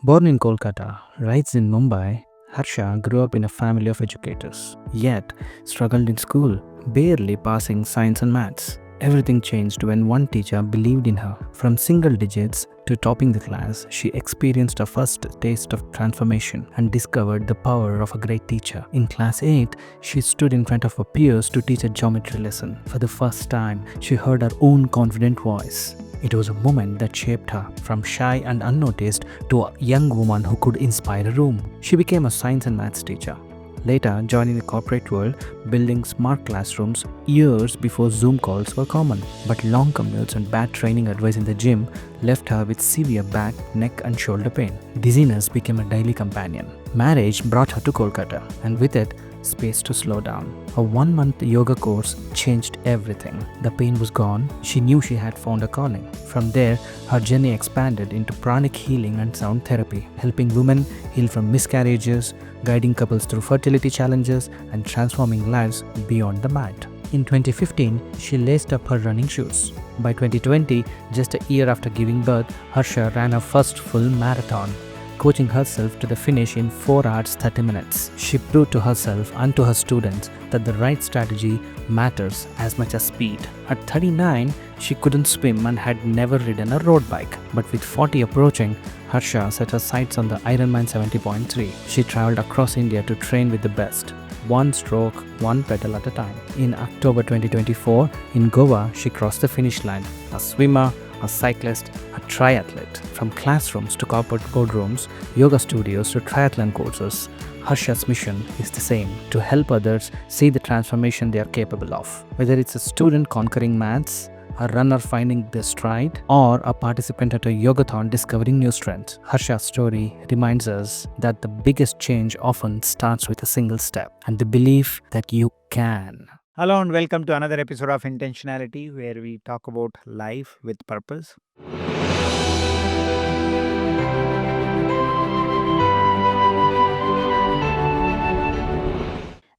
Born in Kolkata, raised in Mumbai, Harsha grew up in a family of educators, yet struggled in school, barely passing science and maths. Everything changed when one teacher believed in her. From single digits to topping the class, she experienced a first taste of transformation and discovered the power of a great teacher. In class 8, she stood in front of her peers to teach a geometry lesson. For the first time, she heard her own confident voice. It was a moment that shaped her from shy and unnoticed to a young woman who could inspire a room. She became a science and maths teacher, later joining the corporate world, building smart classrooms years before Zoom calls were common. But long commutes and bad training advice in the gym left her with severe back, neck, and shoulder pain. Dizziness became a daily companion. Marriage brought her to Kolkata, and with it, space to slow down. A 1 month yoga course changed everything. The pain was gone. She knew she had found a calling. From there, her journey expanded into pranic healing and sound therapy, helping women heal from miscarriages, guiding couples through fertility challenges, and transforming lives beyond the mat. In 2015, she laced up her running shoes. By 2020, just a year after giving birth, Harsha ran her first full marathon, coaching herself to the finish in 4 hours 30 minutes. She proved to herself and to her students that the right strategy matters as much as speed. At 39, she couldn't swim and had never ridden a road bike. But with 40 approaching, Harsha set her sights on the Ironman 70.3. She traveled across India to train with the best, one stroke, one pedal at a time. In October 2024, in Goa, she crossed the finish line. A swimmer, a cyclist, a triathlete. From classrooms to corporate boardrooms, yoga studios to triathlon courses, Harsha's mission is the same: to help others see the transformation they are capable of. Whether it's a student conquering maths, a runner finding their stride, or a participant at a yogathon discovering new strength, Harsha's story reminds us that the biggest change often starts with a single step and the belief that you can. Hello and welcome to another episode of Intentionality where we talk about life with purpose.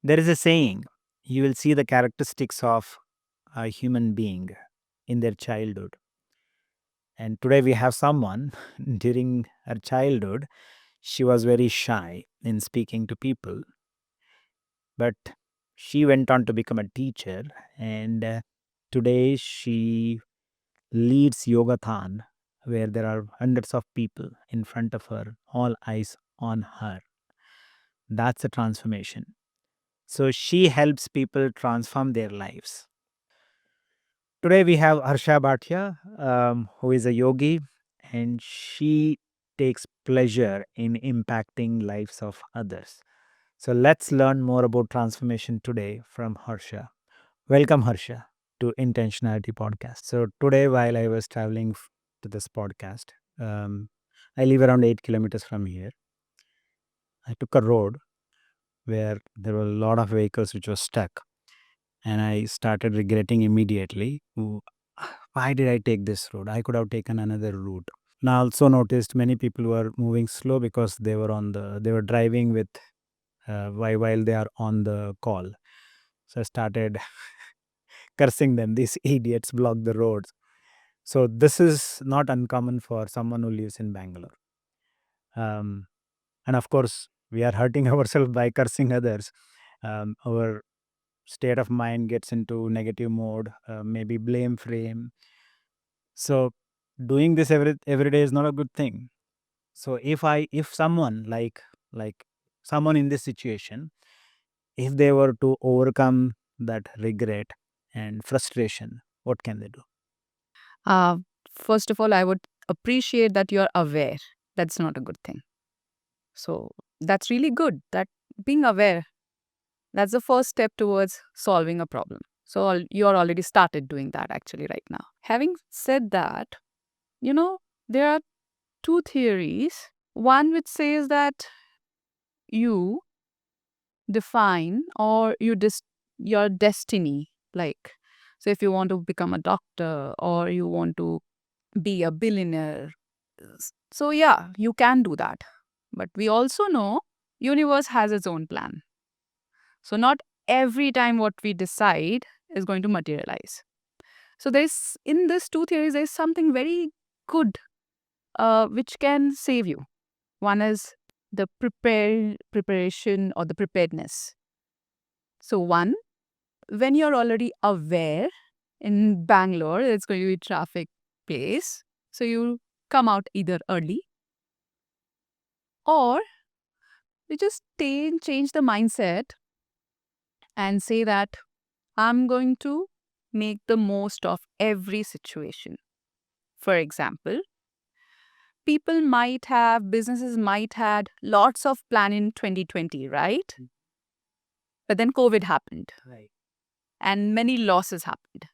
There is a saying, you will see the characteristics of a human being in their childhood. And today we have someone during her childhood, she was very shy in speaking to people, but she went on to become a teacher and today she leads Yogathon, where there are hundreds of people in front of her, all eyes on her. That's a transformation. So she helps people transform their lives. Today we have Harsha Bhatia, who is a yogi, and she takes pleasure in impacting lives of others. So let's learn more about transformation today from Harsha. Welcome, Harsha, to Intentionality Podcast. So today, while I was traveling to this podcast, um, I live around 8 kilometers from here. I took a road where there were a lot of vehicles which were stuck, and I started regretting immediately. Why did I take this road? I could have taken another route. And I also noticed many people were moving slow because they were driving with while they are on the call. So I started cursing them. These idiots block the roads. So this is not uncommon for someone who lives in Bangalore. Um, and of course, we are hurting ourselves by cursing others. Our state of mind gets into negative mode, maybe blame frame. So doing this every day is not a good thing. So if someone like someone in this situation, if they were to overcome that regret and frustration, what can they do? Uh, First of all, I would appreciate that you're aware. That's not a good thing. So that's really good. That being aware, that's the first step towards solving a problem. So you're already started doing that actually right now. Having said that, you know, there are two theories. One which says that you define or your destiny. Like, so if you want to become a doctor or you want to be a billionaire. So yeah, you can do that. But we also know universe has its own plan. So not every time what we decide is going to materialize. So there's in these two theories there's something very good which can save you. One is the preparation or the preparedness. So one, when you're already aware, in Bangalore, it's going to be traffic place. So you come out either early or you just change the mindset and say that I'm going to make the most of every situation. For example, businesses might had lots of plan in 2020, right? But then COVID happened Right. and many losses happened.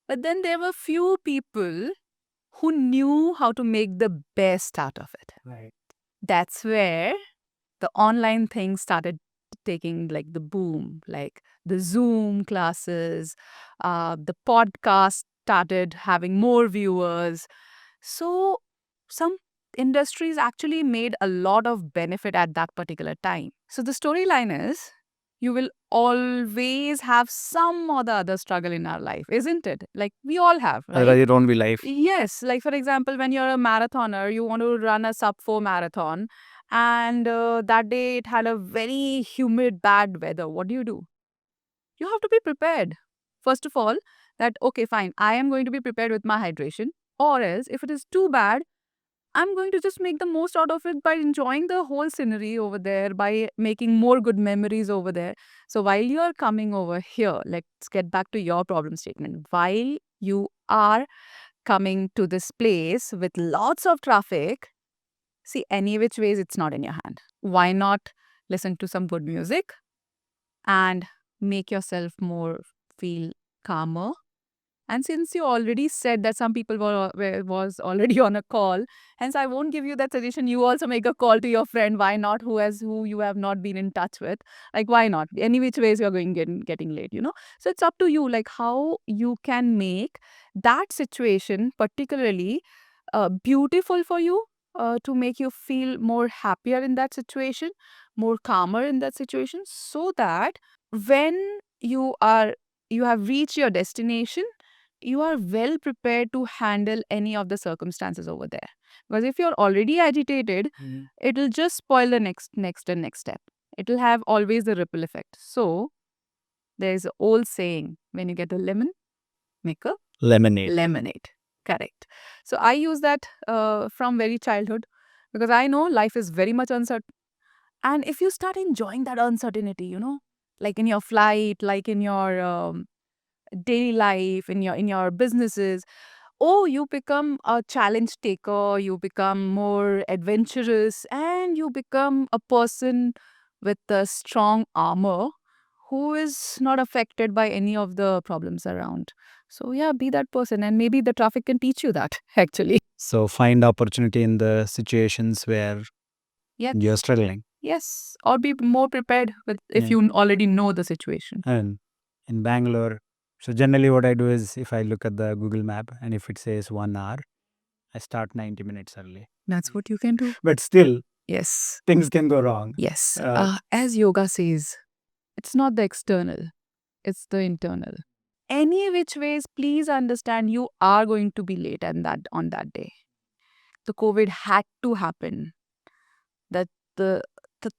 But then there were few people who knew how to make the best out of it. Right. That's where the online thing started taking like the boom, like the Zoom classes, the podcast started having more viewers. So some industries actually made a lot of benefit at that particular time. So the storyline is you will always have some or the other struggle in our life, isn't it? Like we all have, right? Otherwise, it won't be life. Yes, like for example, when you're a marathoner, you want to run a sub 4 marathon, and that day it had a very humid, bad weather. What do? You have to be prepared. First of all, that okay, fine, I am going to be prepared with my hydration, or else if it is too bad, I'm going to just make the most out of it by enjoying the whole scenery over there, by making more good memories over there. So while you're coming over here, let's get back to your problem statement. While you are coming to this place with lots of traffic, see, any which ways, it's not in your hand. Why not listen to some good music and make yourself more feel calmer? And since you already said that some people was already on a call, hence I won't give you that suggestion. You also make a call to your friend. Why not? Who you have not been in touch with? Like why not? Any which ways you're getting late. So it's up to you. Like how you can make that situation particularly beautiful for you, to make you feel more happier in that situation, more calmer in that situation, so that when you have reached your destination, you are well prepared to handle any of the circumstances over there. Because if you're already agitated, Mhm. it'll just spoil the next step. It'll have always the ripple effect. So there's an old saying: when you get a lemon, make a Lemonade. lemonade. Correct. So I use that from very childhood, because I know life is very much uncertain. And if you start enjoying that uncertainty, like in your flight, like in your daily life, in your businesses, oh, you become a challenge taker, you become more adventurous, and you become a person with a strong armor who is not affected by any of the problems around. So yeah, be that person, and maybe the traffic can teach you that actually. So find opportunity in the situations where Yeah. you're struggling. Yes, or be more prepared with if Yeah. you already know the situation. And in Bangalore, so generally what I do is if I look at the Google map and if it says 1 hour, I start 90 minutes early. That's what you can do. But still, Yes. things can go wrong. Yes. Uh, As yoga says, it's not the external, it's the internal. Any which ways, please understand you are going to be late on that day. The COVID had to happen. That the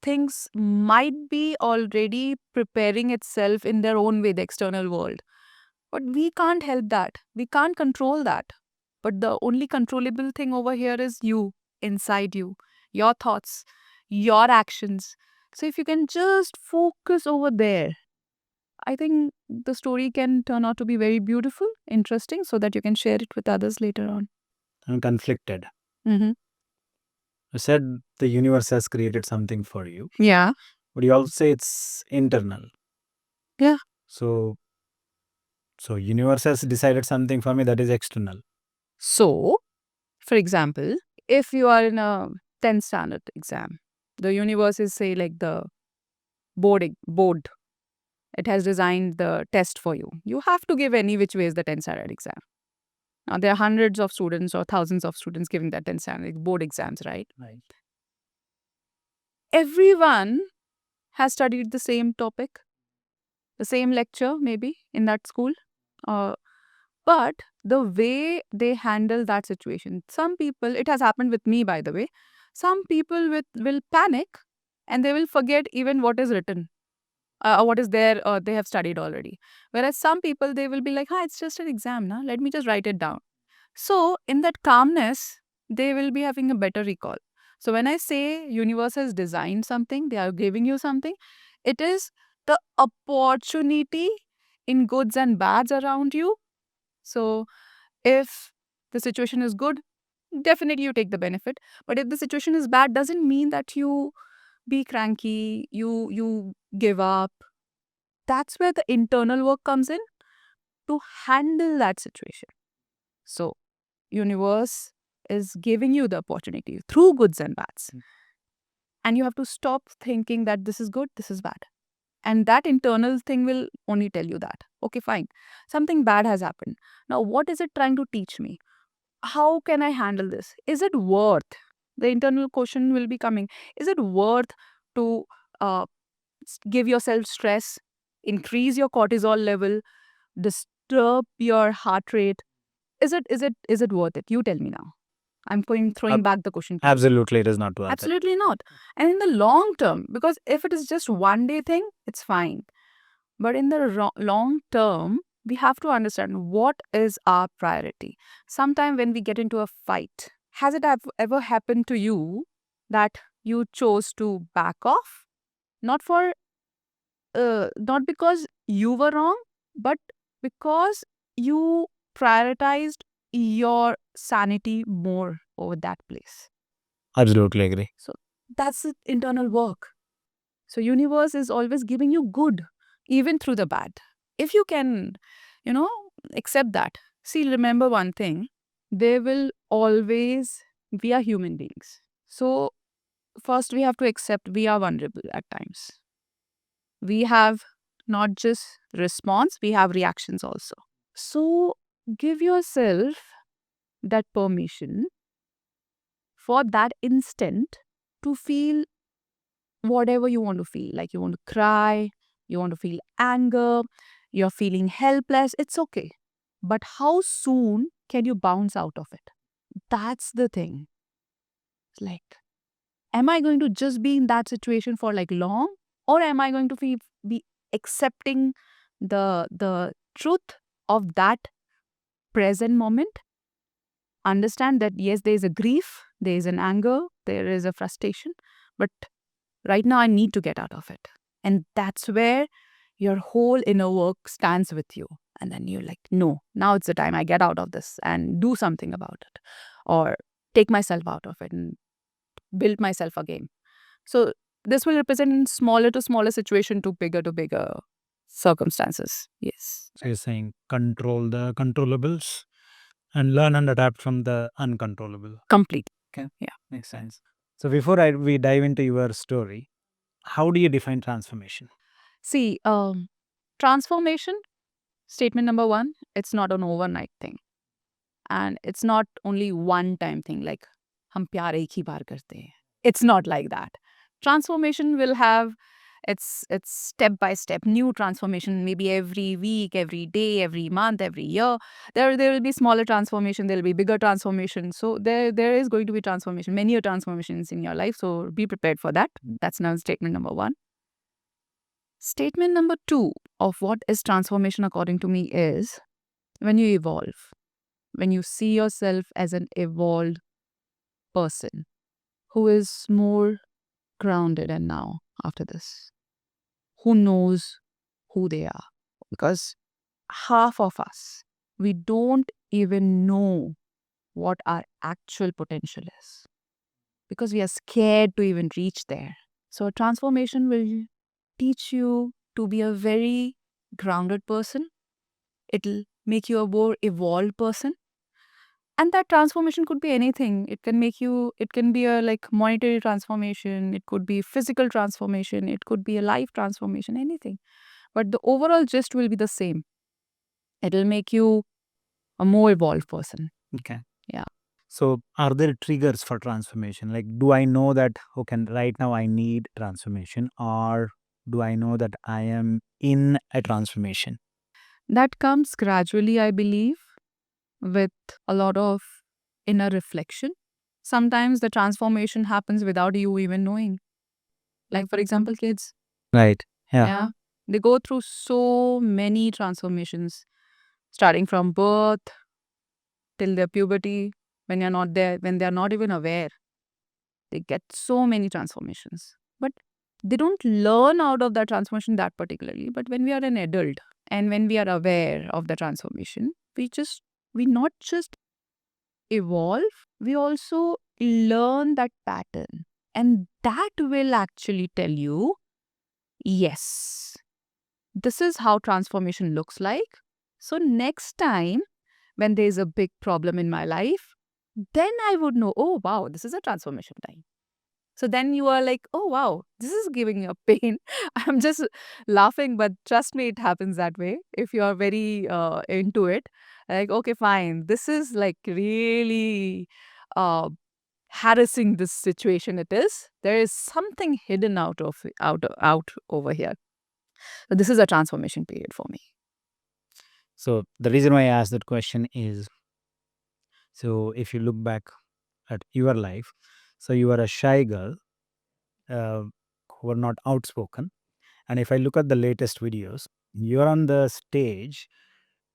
things might be already preparing itself in their own way, the external world. But we can't help that. We can't control that. But the only controllable thing over here is you, inside you, your thoughts, your actions. So if you can just focus over there, I think the story can turn out to be very beautiful, interesting, so that you can share it with others later on. I'm conflicted. Mm-hmm. You said the universe has created something for you, Yeah. but you also say it's internal. Yeah. So universe has decided something for me that is external. So, for example, if you are in a 10th standard exam, the universe is, say, like the board. It has designed the test for you. You have to give any which ways the 10th standard exam. Now, there are hundreds of students or thousands of students giving that 10th standard board exams, right? Right. Everyone has studied the same topic, the same lecture, maybe in that school. But the way they handle that situation, some people, it has happened with me, by the way. Some people will panic and they will forget even what is written, what is there, they have studied already. Whereas some people, they will be like, it's just an exam, na? Let me just write it down. So in that calmness, they will be having a better recall. So when I say universe has designed something, they are giving you something, it is the opportunity in goods and bads around you. So if the situation is good, definitely you take the benefit. But if the situation is bad, doesn't mean that you be cranky, you give up. That's where the internal work comes in to handle that situation. So universe is giving you the opportunity through goods and bads. And you have to stop thinking that this is good, this is bad. And that internal thing will only tell you that, okay, fine, something bad has happened. Now, what is it trying to teach me? How can I handle this? Is it worth? The internal question will be coming. Is it worth to uh, give yourself stress, increase your cortisol level, disturb your heart rate? Is it worth it? You tell me now. I'm throwing back the question to you. Absolutely, it is not worth it. Absolutely not. And in the long term, because if it is just one day thing, it's fine. But in the long term, we have to understand what is our priority. Sometime when we get into a fight, has it ever happened to you that you chose to back off? Not for, not because you were wrong, but because you prioritized your sanity more over that place. Absolutely agree. So that's the internal work. So universe is always giving you good, even through the bad. If you can, accept that. See, remember one thing. They will always, we are human beings. So first we have to accept we are vulnerable at times. We have not just response, we have reactions also. So give yourself that permission for that instant to feel whatever you want to feel. Like you want to cry, you want to feel anger, you're feeling helpless. It's okay. But how soon can you bounce out of it? That's the thing. It's like, am I going to just be in that situation for like long? Or am I going to be accepting the truth of that present moment? Understand that yes, there is a grief, there is an anger, there is a frustration, but right now I need to get out of it. And that's where your whole inner work stands with you. And then you're like, no, now it's the time I get out of this and do something about it, or take myself out of it and build myself again. So this will represent in smaller to smaller situation to bigger circumstances. Yes. So you're saying control the controllables and learn and adapt from the uncontrollable. Complete. Okay. Yeah. Makes sense. So before we dive into your story, how do you define transformation? See, transformation, statement number one, it's not an overnight thing. And it's not only one time thing like hum pyar ek hi baar karte hain. It's not like that. Transformation will have it's step by step new transformation, maybe every week, every day, every month, every year. There will be smaller transformation, there will be bigger transformation. So there is going to be transformation, many transformations in your life. So be prepared for that. That's now statement number one. Statement number two of what is transformation according to me is when you evolve, when you see yourself as an evolved person who is more grounded and now after this, who knows who they are. Because half of us, we don't even know what our actual potential is because we are scared to even reach there. So, transformation will teach you to be a very grounded person. It'll make you a more evolved person. And that transformation could be anything. It can be a like monetary transformation. It could be physical transformation. It could be a life transformation, anything. But the overall gist will be the same. It'll make you a more evolved person. Okay. Yeah. So are there triggers for transformation? Like, do I know that, okay, right now I need transformation, or do I know that I am in a transformation? That comes gradually, I believe, with a lot of inner reflection. sometimes the transformation happens without you even knowing. Like, for example, kids. Right. Yeah. Yeah. They go through so many transformations, starting from birth till their puberty, when you're not there, when they're not even aware. They get so many transformations. But they don't learn out of that transformation that particularly. But when we are an adult and when we are aware of the transformation, we not just evolve, we also learn that pattern. And that will actually tell you, yes, this is how transformation looks like. So next time when there's a big problem in my life, then I would know, oh wow, this is a transformation time. So then you are like, oh wow, this is giving you a pain. I'm just laughing, but trust me, it happens that way. If you are very into it, like, okay, fine, this is like really uh, harassing this situation. It is. There is something hidden out over here. So this is a transformation period for me. So the reason why I asked that question is, so if you look back at your life, so you are a shy girl, uh, who are not outspoken, and if I look at the latest videos, you're on the stage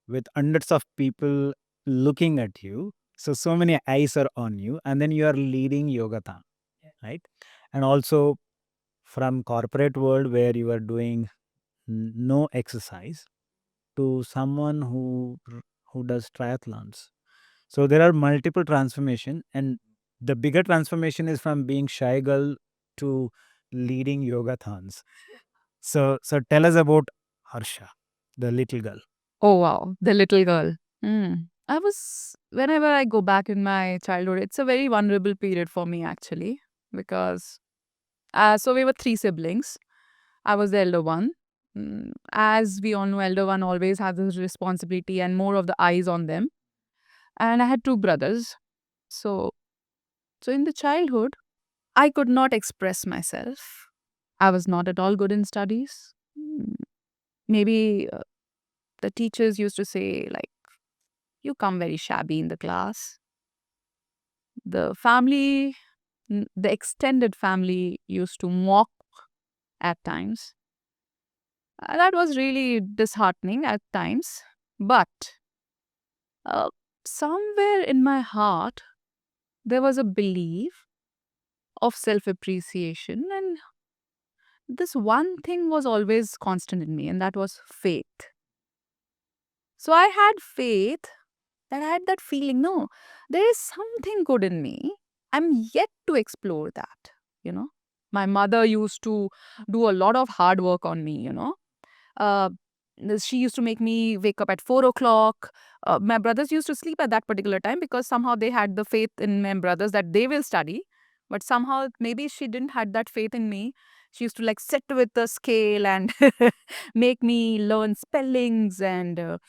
with hundreds of people looking at you. So many eyes are on you, and then you are leading yogathon, right? And also from corporate world where you are doing no exercise to someone who does triathlons. So there are multiple transformation, and the bigger transformation is from being shy girl to leading yogathons. So tell us about Harsha, the little girl. Oh wow, the little girl. I was, whenever I go back in my childhood, it's a very vulnerable period for me actually, because so we were three siblings. I was the elder one. As we all know, elder one always has this responsibility and more of the eyes on them. And I had two brothers. So, so in the childhood, I could not express myself. I was not at all good in studies. Maybe the teachers used to say, like, you come very shabby in the class. The family, the extended family used to mock at times. That was really disheartening at times. But uh, somewhere in my heart, there was a belief of self appreciation. And this one thing was always constant in me, and that was faith. So I had faith, that I had that feeling, no, there is something good in me. I'm yet to explore that, you know. My mother used to do a lot of hard work on me, you know. Uh, she used to make me wake up at 4 o'clock. My brothers used to sleep at that particular time because somehow they had the faith in my brothers that they will study. But somehow maybe she didn't had that faith in me. She used to like sit with the scale and make me learn spellings, and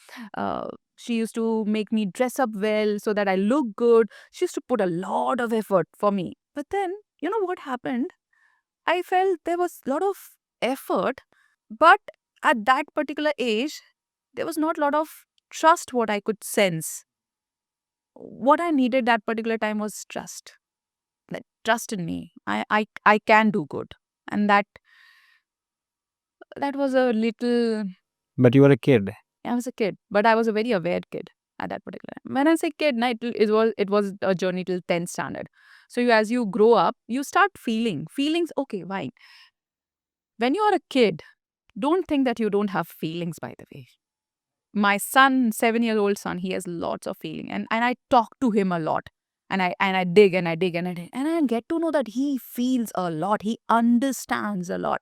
she used to make me dress up well so that I look good. She used to put a lot of effort for me. But then, you know what happened? I felt there was a lot of effort, but at that particular age, there was not a lot of trust what I could sense. What I needed that particular time was trust. That trust in me. I can do good. And that was a little, But you were a kid. I was a kid, but I was a very aware kid at that particular time. When I say kid, na, it was a journey till 10th standard. So as you grow up, you start feeling feelings. Okay, fine. When you are a kid, don't think that you don't have feelings, by the way. My son, 7-year-old son, he has lots of feeling. And I talk to him a lot. And I dig and I dig and I dig. And I get to know that he feels a lot. He understands a lot.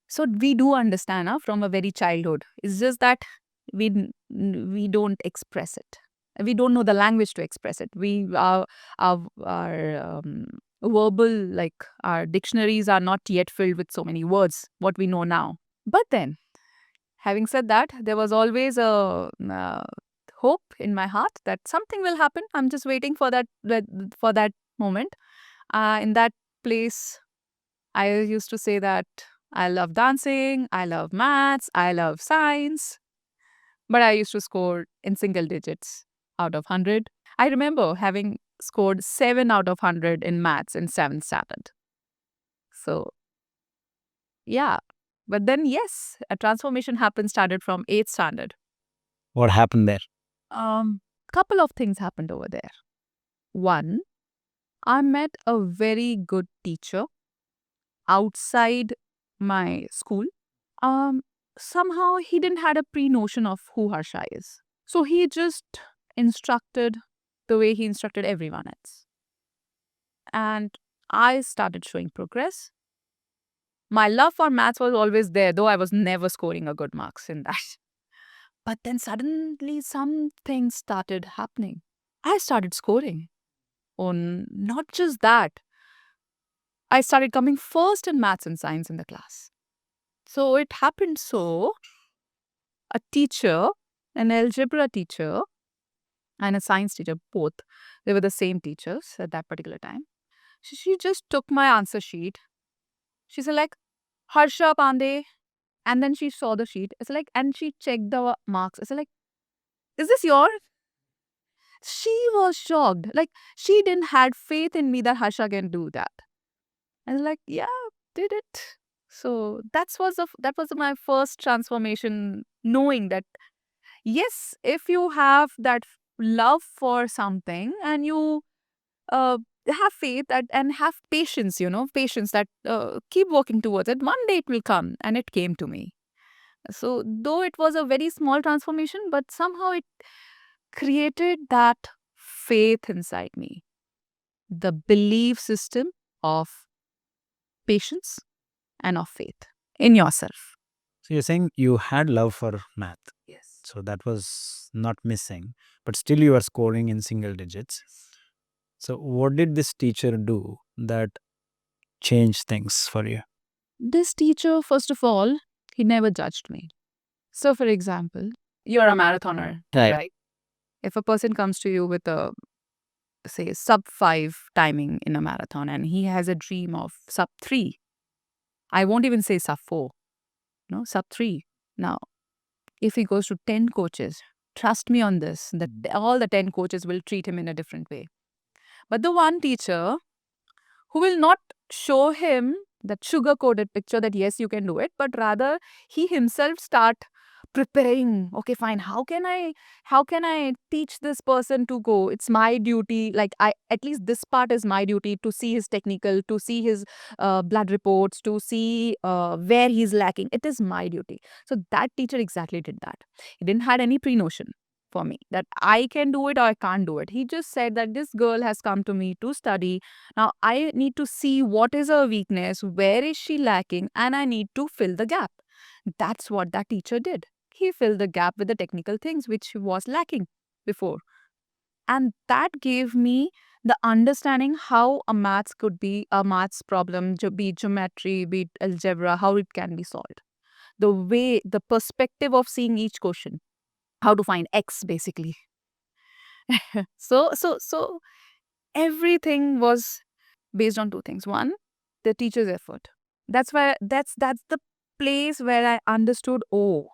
So we do understand from a very childhood. It's just that we don't express it. We don't know the language to express it. Our verbal, like our dictionaries are not yet filled with so many words, what we know now. But then, having said that, there was always a hope in my heart that something will happen. I'm just waiting for that moment. In that place, I used to say that I love dancing, I love maths, I love science, but I used to score in single digits out of 100. I remember having scored 7 out of 100 in maths in 7th standard. So, yeah. But then, yes, a transformation happened, started from 8th standard. What happened there? Couple of things happened over there. One, I met a very good teacher outside my school. Somehow he didn't had a pre-notion of who Harsha is. So he just instructed the way he instructed everyone else. And I started showing progress. My love for maths was always there, though I was never scoring a good marks in that. But then suddenly some things started happening. I started scoring. Not just that, I started coming first in maths and science in the class. So it happened so, a teacher, an algebra teacher, and a science teacher, both, they were the same teachers at that particular time. She just took my answer sheet. She said like, Harsha Pandey. And then she saw the sheet. It's like, and she checked the marks. It's like, is this yours? She was shocked. Like, she didn't had faith in me that Harsha can do that. I was like, yeah, did it. So that was my first transformation, knowing that yes, if you have that love for something and you have faith that, and have patience, patience that keep working towards it, one day it will come, and it came to me. So though it was a very small transformation, but somehow it created that faith inside me, the belief system of patience and of faith in yourself. So you're saying you had love for math. Yes. So that was not missing, but still you were scoring in single digits. So what did this teacher do that changed things for you? This teacher, first of all, he never judged me. So, for example, you're a marathoner, right? If a person comes to you with a, say, sub 5 timing in a marathon and he has a dream of sub 3, I won't even say sub 4, no, sub 3. Now, if he goes to 10 coaches, trust me on this, that all the 10 coaches will treat him in a different way. But the one teacher who will not show him that sugar-coated picture that yes, you can do it, but rather he himself start preparing. Okay, fine. How can I teach this person to go? It's my duty. Like, at least this part is my duty, to see his technical, to see his blood reports, to see where he's lacking. It is my duty. So that teacher exactly did that. He didn't had any pre-notion for me that I can do it or I can't do it. He just said that this girl has come to me to study. Now I need to see what is her weakness, where is she lacking, and I need to fill the gap. That's what that teacher did. He filled the gap with the technical things which was lacking before. And that gave me the understanding how a maths could be, a maths problem, be it geometry, be it algebra, how it can be solved. The way, the perspective of seeing each question, how to find X basically. So everything was based on two things. One, the teacher's effort. That's the place where I understood, oh,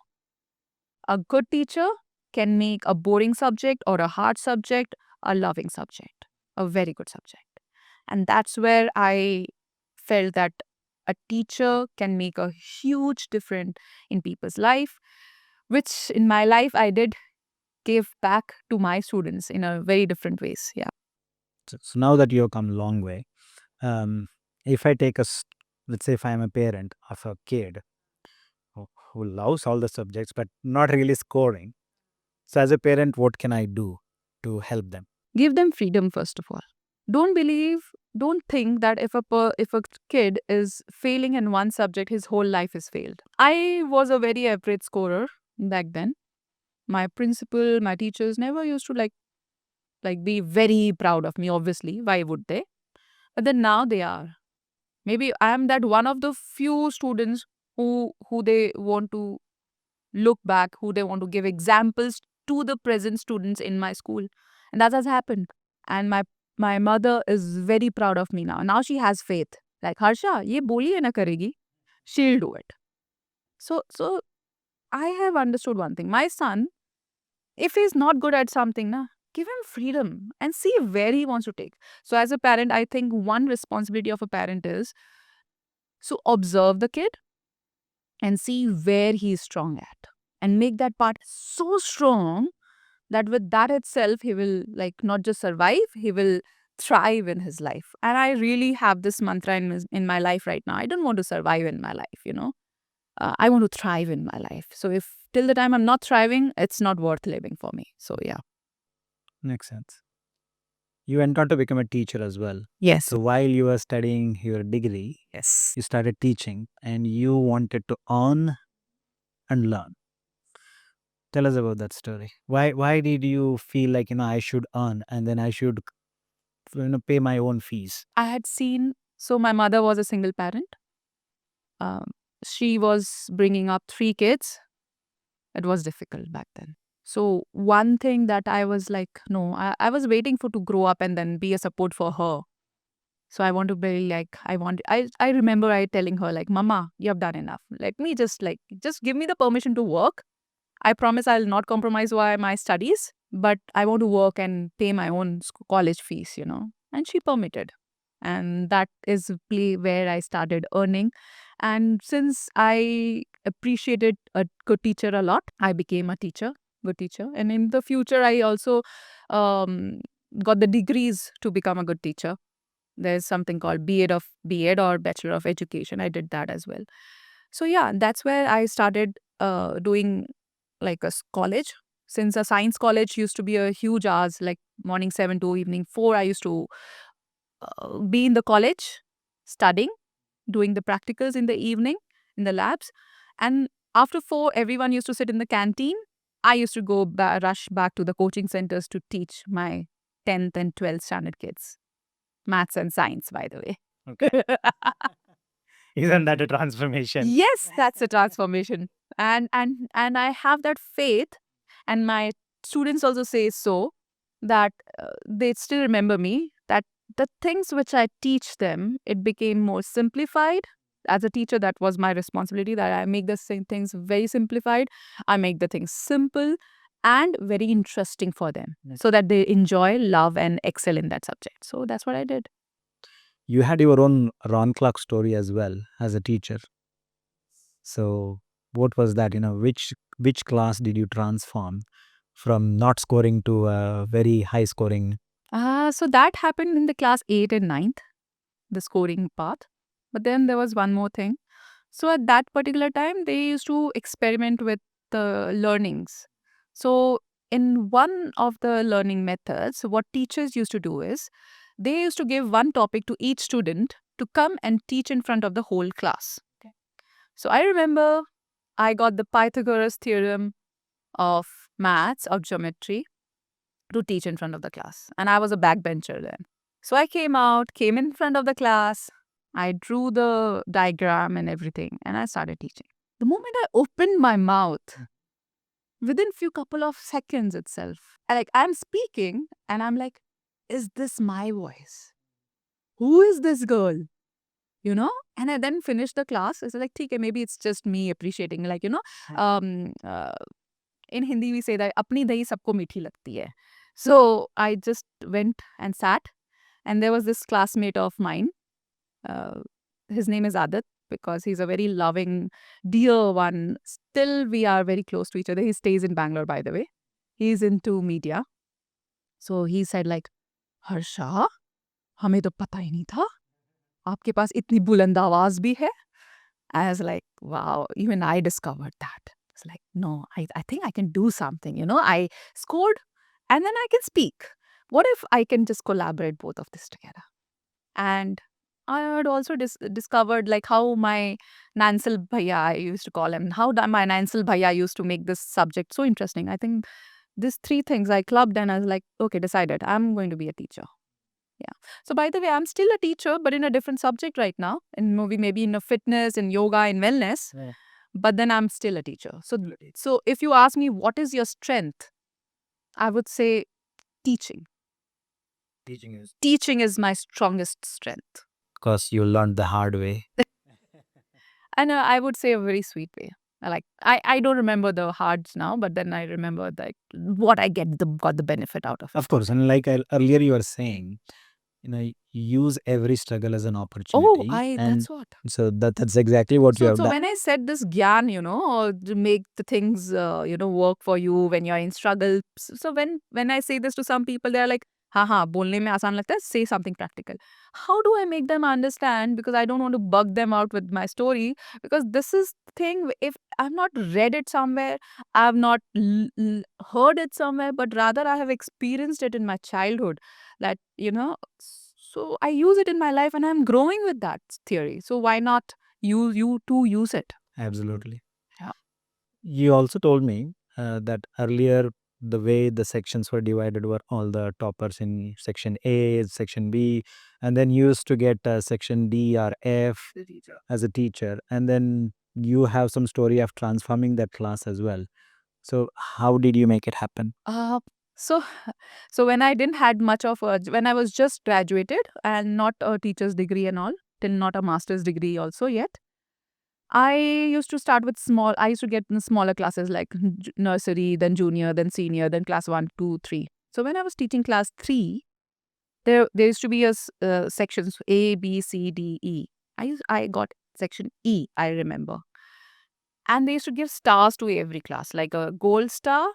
a good teacher can make a boring subject or a hard subject a loving subject, a very good subject. And that's where I felt that a teacher can make a huge difference in people's life, which in my life I did give back to my students in a very different ways. Yeah. So now that you have come a long way, if I take let's say if I am a parent of a kid who loves all the subjects but not really scoring, so as a parent, what can I do to help them? Give them freedom, first of all. Don't think that if a kid is failing in one subject, his whole life is failed. I was a very average scorer back then. My principal, my teachers never used to like be very proud of me, obviously. Why would they? But then now they are. Maybe I am that one of the few students who they want to look back, who they want to give examples to the present students in my school. And that has happened. And my mother is very proud of me now. Now she has faith. Like, Harsha, ye boliye na karegi, she'll do it. So I have understood one thing. My son, if he's not good at something, give him freedom and see where he wants to take. So as a parent, I think one responsibility of a parent is to observe the kid and see where he is strong at and make that part so strong that with that itself he will like not just survive, he will thrive in his life. And I really have this mantra in my life right now. I don't want to survive in my life, you know. I want to thrive in my life. So if till the time I'm not thriving, it's not worth living for me. So yeah. Makes sense. You went on to become a teacher as well. Yes. So while you were studying your degree, Yes. you started teaching and you wanted to earn and learn. Tell us about that story. Why did you feel like, I should earn and then I should pay my own fees? I had seen, so my mother was a single parent. She was bringing up 3 kids. It was difficult back then. So one thing that I was like, no, I was waiting for to grow up and then be a support for her. So I want to be like, I remember I telling her like, Mama, you have done enough. Let me just give me the permission to work. I promise I'll not compromise my studies, but I want to work and pay my own college fees, you know. And she permitted. And that is where I started earning. And since I appreciated a good teacher a lot, I became a good teacher. And in the future, I also got the degrees to become a good teacher. There's something called B.Ed or Bachelor of Education. I did that as well. So yeah, that's where I started doing like a college. Since a science college used to be a huge hours, like morning 7 to evening 4, I used to be in the college studying, doing the practicals in the evening in the labs. And after 4, everyone used to sit in the canteen. I used to go rush back to the coaching centers to teach my 10th and 12th standard kids. Maths and science, by the way. Okay. Isn't that a transformation? Yes, that's a transformation. And I have that faith, and my students also say so, that they still remember me, that the things which I teach them, it became more simplified. As a teacher, that was my responsibility, that I make the same things very simplified. I make the things simple and very interesting for them so that they enjoy, love, and excel in that subject. So that's what I did. You had your own Ron Clark story as well as a teacher. So what was that? Which class did you transform from not scoring to a very high scoring? So that happened in the class 8 and 9th, the scoring path. But then there was one more thing. So at that particular time, they used to experiment with the learnings. So in one of the learning methods, what teachers used to do is they used to give one topic to each student to come and teach in front of the whole class. Okay. So I remember I got the Pythagoras theorem of maths, of geometry, to teach in front of the class. And I was a backbencher then. So I came in front of the class. I drew the diagram and everything, and I started teaching. The moment I opened my mouth, within few couple of seconds itself, I'm speaking and I'm like, is this my voice? Who is this girl? You know? And I then finished the class. It's like, okay, maybe it's just me appreciating. In Hindi we say that apni dahi sabko meethi lagti hai. So I just went and sat, and there was this classmate of mine. His name is Adat, because he's a very loving, dear one. Still, we are very close to each other. He stays in Bangalore, by the way. He's into media. So he said like, Harsha, हमें तो पता ही नहीं था आपके पास इतनी बुलंद आवाज भी है. I was like, wow, even I discovered that. It's like, no, I think I can do something. You know, I scored and then I can speak. What if I can just collaborate both of this together? And I had also discovered like how my Nansal Bhaiya, I used to call him, how my Nansal Bhaiya used to make this subject so interesting. I think these 3 things I clubbed and I was like, okay, decided, I'm going to be a teacher. Yeah. So by the way, I'm still a teacher, but in a different subject right now. In maybe in a fitness, in yoga, in wellness. Yeah. But then I'm still a teacher. So if you ask me what is your strength, I would say teaching. Teaching is my strongest strength. Because you learned the hard way. And I would say a very sweet way. Like I don't remember the hards now, but then I remember like what I got the benefit out of it. Of course, and like earlier you were saying, use every struggle as an opportunity, and That's what. so that's exactly what you So have so done. when I said this gyan, to make the things work for you when you're in struggle. So when I say this to some people, they're like, हाँ बोलने में आसान लगता है, say something practical. How do I make them understand? Because I don't want to bug them out with my story. Because this is the thing, if I've not read it somewhere, I've not heard it somewhere, but rather I have experienced it in my childhood. That, so I use it in my life and I'm growing with that theory. So why not you to use it? Absolutely. Yeah. You also told me that earlier the way the sections were divided were all the toppers in section A, section B, and then you used to get section D or F The teacher. as a teacher, and then you have some story of transforming that class as well. So how did you make it happen? So so when I didn't had much of a when I was just graduated and not a teacher's degree and all, till not a master's degree also yet. I used to start with small. I used to get in smaller classes like nursery, then junior, then senior, then class 1, 2, 3. So when I was teaching class 3, there used to be sections A, B, C, D, E. I got section E, I remember. And they used to give stars to every class, like a gold star,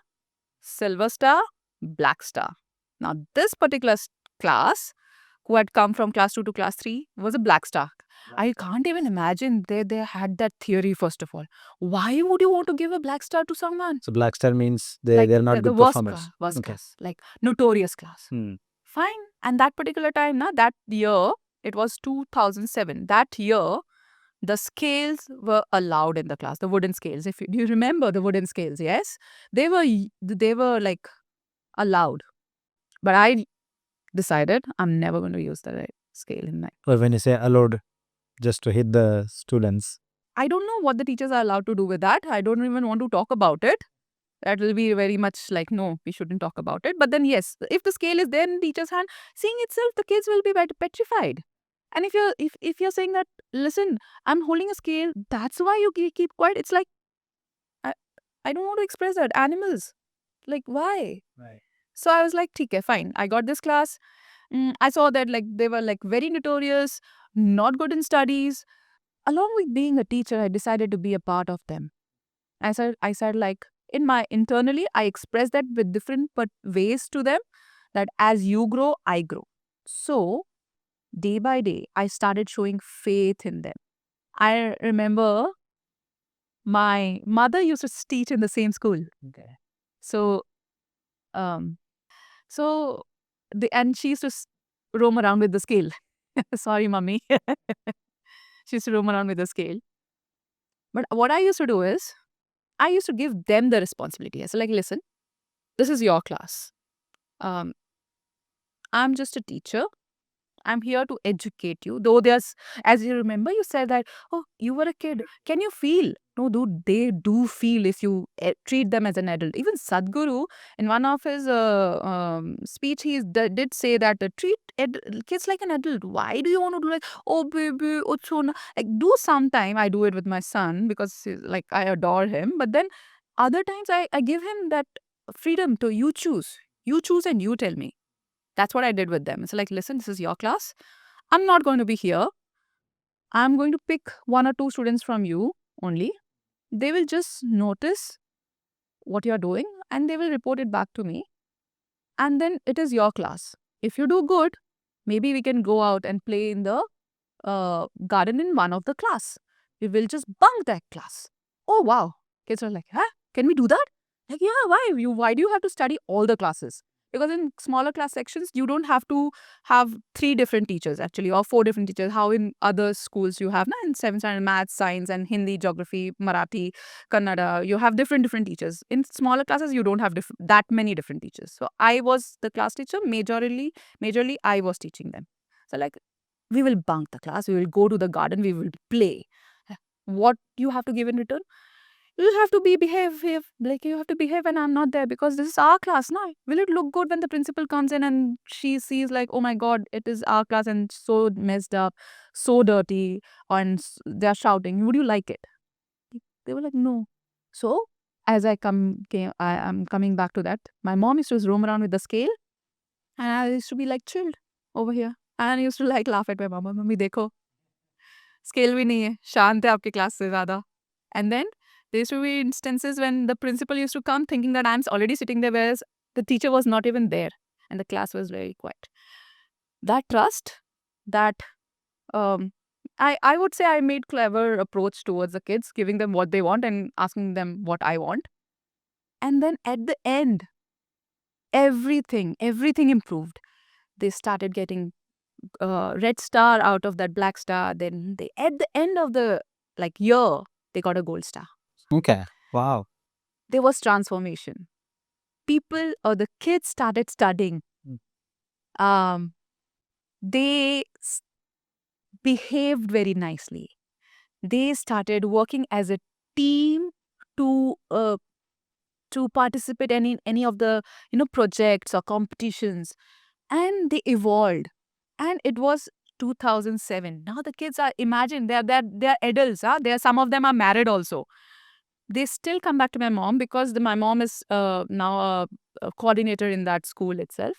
silver star, black star. Now, this particular class, who had come from class 2 to class 3, was a black star. I can't even imagine they had that theory, first of all. Why would you want to give a black star to someone? So black star means Like they're not the good worst performers. worst Okay. class, like notorious class. Hmm. Fine. And that particular time, that year, it was 2007. That year, the scales were allowed in the class, the wooden scales. Do you remember the wooden scales? Yes, they were like allowed. But I decided I'm never going to use the right scale in my. Or when you say allowed, just to hit the students. I don't know what the teachers are allowed to do with that. I don't even want to talk about it. That will be very much like, no, we shouldn't talk about it. But then, yes, if the scale is there in teacher's hand, seeing itself, the kids will be petrified. And if you're saying that, listen, I'm holding a scale, that's why you keep quiet. It's like, I, I don't want to express that. Animals, like, why? Right. So I was like, okay, fine. I got this class. I saw that like they were like very notorious, not good in studies. Along with being a teacher, I decided to be a part of them. I said like in my internally, I expressed that with different but ways to them. That as you grow, I grow. So day by day, I started showing faith in them. I remember my mother used to teach in the same school. Okay. So, um, so and she used to roam around with the scale. Sorry, mummy. She used to roam around with the scale. But what I used to do is, I used to give them the responsibility. I said, like, listen, this is your class. Um, I'm just a teacher. I'm here to educate you. Though as you remember, you said that, oh, you were a kid. Can you feel? No, dude, they do feel if you treat them as an adult. Even Sadhguru, in one of his speech, did say that treat kids like an adult. Why do you want to do like, oh, baby, oh, chona? Like, do sometime. I do it with my son because like I adore him. But then other times I give him that freedom to you choose. You choose and you tell me. That's what I did with them. It's like, listen, this is your class. I'm not going to be here. I'm going to pick 1 or 2 students from you only. They will just notice what you're doing and they will report it back to me. And then it is your class. If you do good, maybe we can go out and play in the garden in one of the class. We will just bunk that class. Oh, wow. Kids are like, huh? Can we do that? Like, yeah, why? Why do you have to study all the classes? Because in smaller class sections, you don't have to have 3 different teachers actually, or 4 different teachers. How in other schools you have, in 7th standard, maths, science, and Hindi, geography, Marathi, Kannada, you have different teachers. In smaller classes, you don't have that many different teachers. So I was the class teacher. Majorly, I was teaching them. So like, we will bunk the class. We will go to the garden. We will play. What you have to give in return? You have to behave. Like, you have to behave when I'm not there because this is our class now. Will it look good when the principal comes in and she sees like, oh my God, it is our class and so messed up, so dirty, and they're shouting. Would you like it? They were like, no. So as I'm coming back to that. My mom used to roam around with the scale, and I used to be like chilled over here. And I used to like laugh at my mama. Mummy, देखो scale भी नहीं है, शांत है आपके class से ज़्यादा. And then there used to be instances when the principal used to come thinking that I'm already sitting there, whereas the teacher was not even there and the class was very quiet. That trust, that I would say I made clever approach towards the kids, giving them what they want and asking them what I want. And then at the end, everything improved. They started getting red star out of that black star. Then they, at the end of the year, they got a gold star. Okay. Wow. There was transformation. People or the kids started studying. They behaved very nicely. They started working as a team to participate in any of the projects or competitions, and they evolved. And it was 2007. Now the kids are, imagine, they're adults. Some of them are married also. They still come back to my mom because my mom is now a coordinator in that school itself.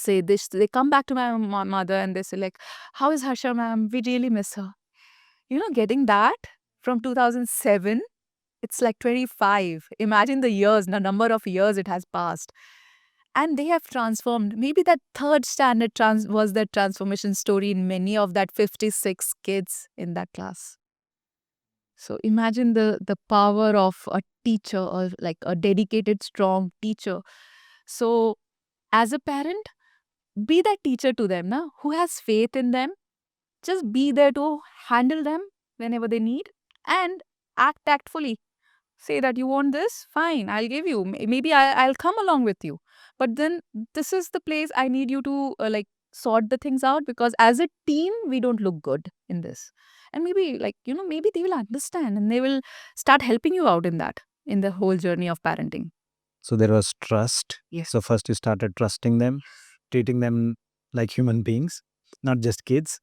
They come back to my mother and they say like, how is Harsha ma'am? We really miss her. Getting that from 2007, it's like 25. Imagine the years, the number of years it has passed. And they have transformed. Maybe that third standard was the transformation story in many of that 56 kids in that class. So imagine the power of a teacher, or like a dedicated, strong teacher. So as a parent, be that teacher to them, who has faith in them. Just be there to handle them whenever they need and act tactfully. Say that you want this, fine, I'll give you. Maybe I'll come along with you. But then this is the place I need you to sort the things out, because as a team, we don't look good in this. And maybe maybe they will understand and they will start helping you out in that, in the whole journey of parenting. So there was trust. Yes. So first you started trusting them, treating them like human beings, not just kids.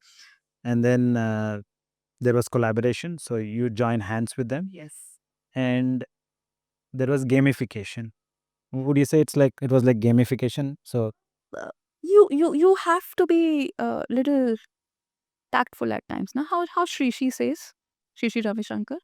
And then there was collaboration. So you join hands with them. Yes. And there was gamification. Would you say it was like gamification? So You have to be a little tactful at times. Now, how Shrishi says, Shrishi Ravi Shankar,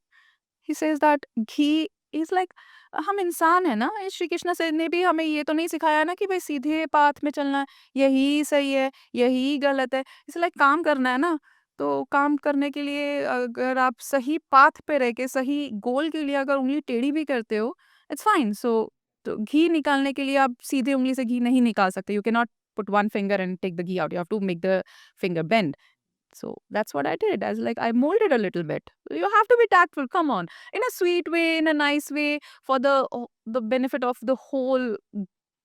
he says that he is like, हम इंसान है ना. श्री कृष्ण से ने भी हमें ये तो नहीं सिखाया ना कि भाई सीधे पाथ में चलना है, यही सही है, यही गलत है. इसे लाइक काम करना है ना. तो काम करने के लिए अगर आप सही पाथ पे रह के सही गोल के लिए अगर उंगली टेढ़ी भी करते हो, इट्स फाइन. सो तो घी निकालने के लिए आप सीधे उंगली से घी नहीं निकाल सकते. You can not put one finger and take the ghee out. You have to make the finger bend. So that's what I did. I molded a little bit. You have to be tactful. Come on, in a sweet way, in a nice way, for the benefit of the whole,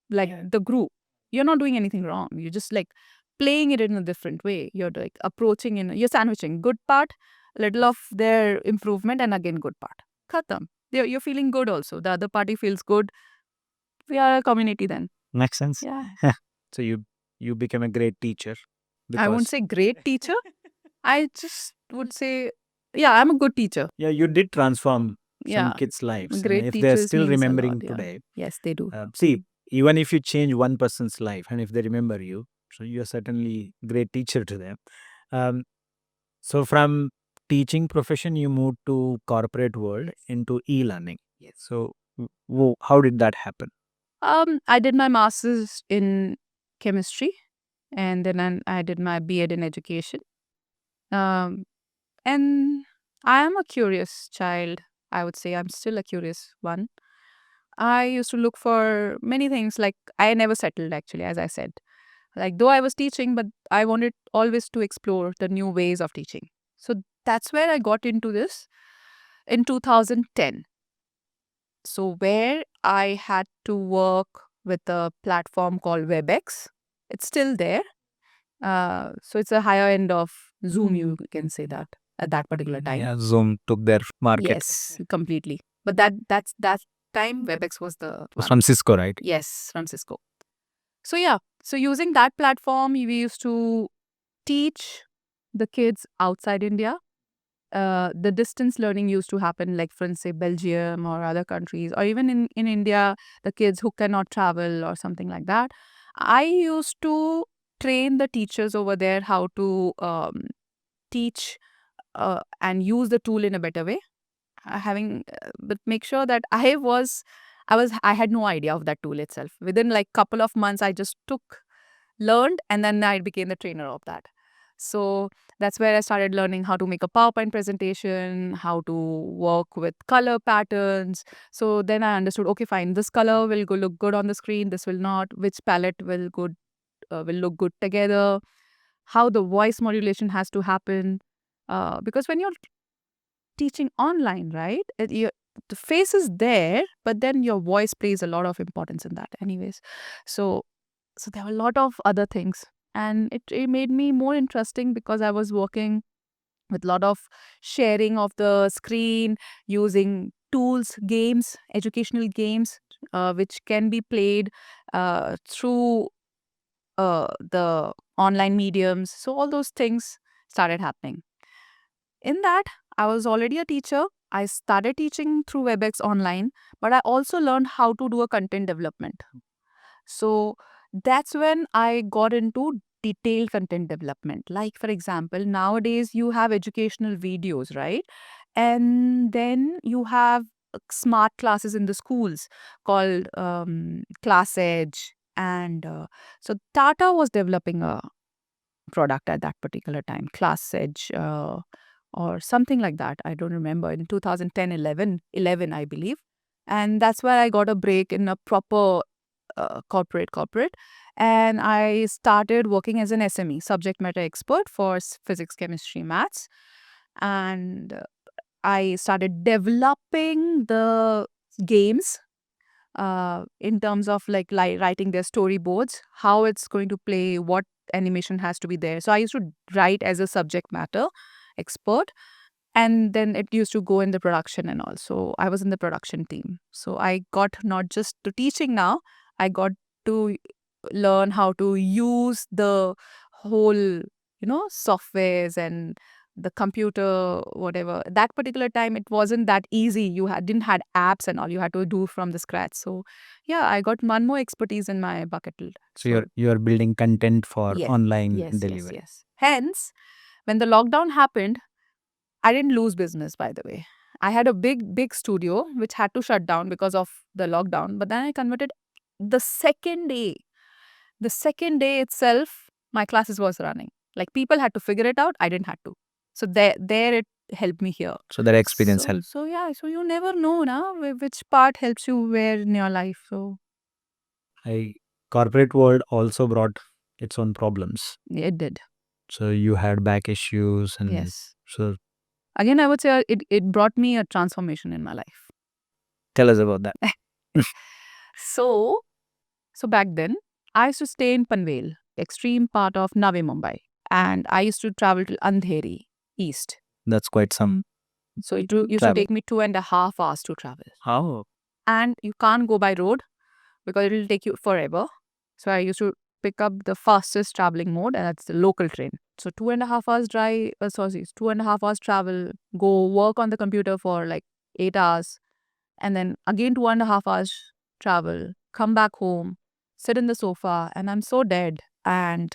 the group. You're not doing anything wrong. You're just playing it in a different way. You're approaching you're sandwiching good part, little of their improvement, and again good part. Khatam. You're feeling good also. The other party feels good. We are a community then. makes sense. Yeah. So you became a great teacher. I won't say great teacher. I just would say, yeah, I'm a good teacher. Yeah, you did transform Yeah. some kids' lives. And Great if they're teachers still means a lot, remembering yeah. today, Yes, they do. see, even if you change one person's life and if they remember you, so you're certainly great teacher to them. So from teaching profession, you moved to corporate world into e-learning. Yes. So how did that happen? I did my master's in chemistry, and then I did my B.Ed in education. And I am a curious child. I would say I'm still a curious one. I used to look for many things. I never settled, actually, as I said. Though I was teaching, but I wanted always to explore the new ways of teaching. So that's where I got into this in 2010. So where I had to work with a platform called WebEx. It's still there. So it's a higher end of Zoom, you can say that, at that particular time. Yeah, Zoom took their market. Yes, completely. But that time WebEx was the It was one. from Cisco, right? Yes, from Cisco. So yeah, so using that platform, we used to teach the kids outside India. the distance learning used to happen, like for say Belgium or other countries, or even in India, the kids who cannot travel or something like that. I used to train the teachers over there how to teach and use the tool in a better way. But make sure that I had no idea of that tool itself. Within like couple of months, I just learned, and then I became the trainer of that. So that's where I started learning how to make a PowerPoint presentation, how to work with color patterns. So then I understood, okay, fine, this color will look good on the screen, this will not. Which palette will look good together. How the voice modulation has to happen. Because when you're teaching online, right, the face is there, but then your voice plays a lot of importance in that, anyways. So there were a lot of other things, and it made me more interesting because I was working with a lot of sharing of the screen, using tools, games, educational games, which can be played through the online mediums. So all those things started happening. In that, I was already a teacher. I started teaching through WebEx online, but I also learned how to do a content development. So that's when I got into detailed content development. Like, for example, nowadays you have educational videos, right? And then you have smart classes in the schools called Class Edge. And so Tata was developing a product at that particular time, Class Edge. Or something like that. I don't remember. In 2010, 11, I believe. And that's where I got a break in a proper corporate. And I started working as an SME, subject matter expert for physics, chemistry, maths. And I started developing the games in terms of like writing their storyboards, how it's going to play, what animation has to be there. So I used to write as a subject matter expert, and then it used to go in the production and all. So I was in the production team. So I got not just to teaching now, I got to learn how to use the whole, softwares and the computer, whatever. That particular time, it wasn't that easy. Didn't had apps and all. You had to do from the scratch. So yeah, I got one more expertise in my bucket list. So you're building content for Yes, online yes, delivery. yes. Hence, when the lockdown happened, I didn't lose business, by the way. I had a big studio which had to shut down because of the lockdown. But then I converted the second day. The second day itself, my classes was running. Like people had to figure it out. I didn't have to. So there it helped me here. So that experience helped. So yeah, so you never know now which part helps you where in your life. So Corporate world also brought its own problems. it did. So you had back issues and Yes. so Again, I would say it brought me a transformation in my life. tell us about that. So back then, I used to stay in Panvel, extreme part of Navi Mumbai. And I used to travel to Andheri, east. That's quite some. So it used to Travel. take me 2.5 hours to travel. How? And you can't go by road because it'll take you forever. So I used to pick up the fastest traveling mode, and that's the local train. So 2.5 hours drive, 2.5 hours travel, go work on the computer for like 8 hours, and then again 2.5 hours travel, come back home, sit in the sofa, and I'm so dead. And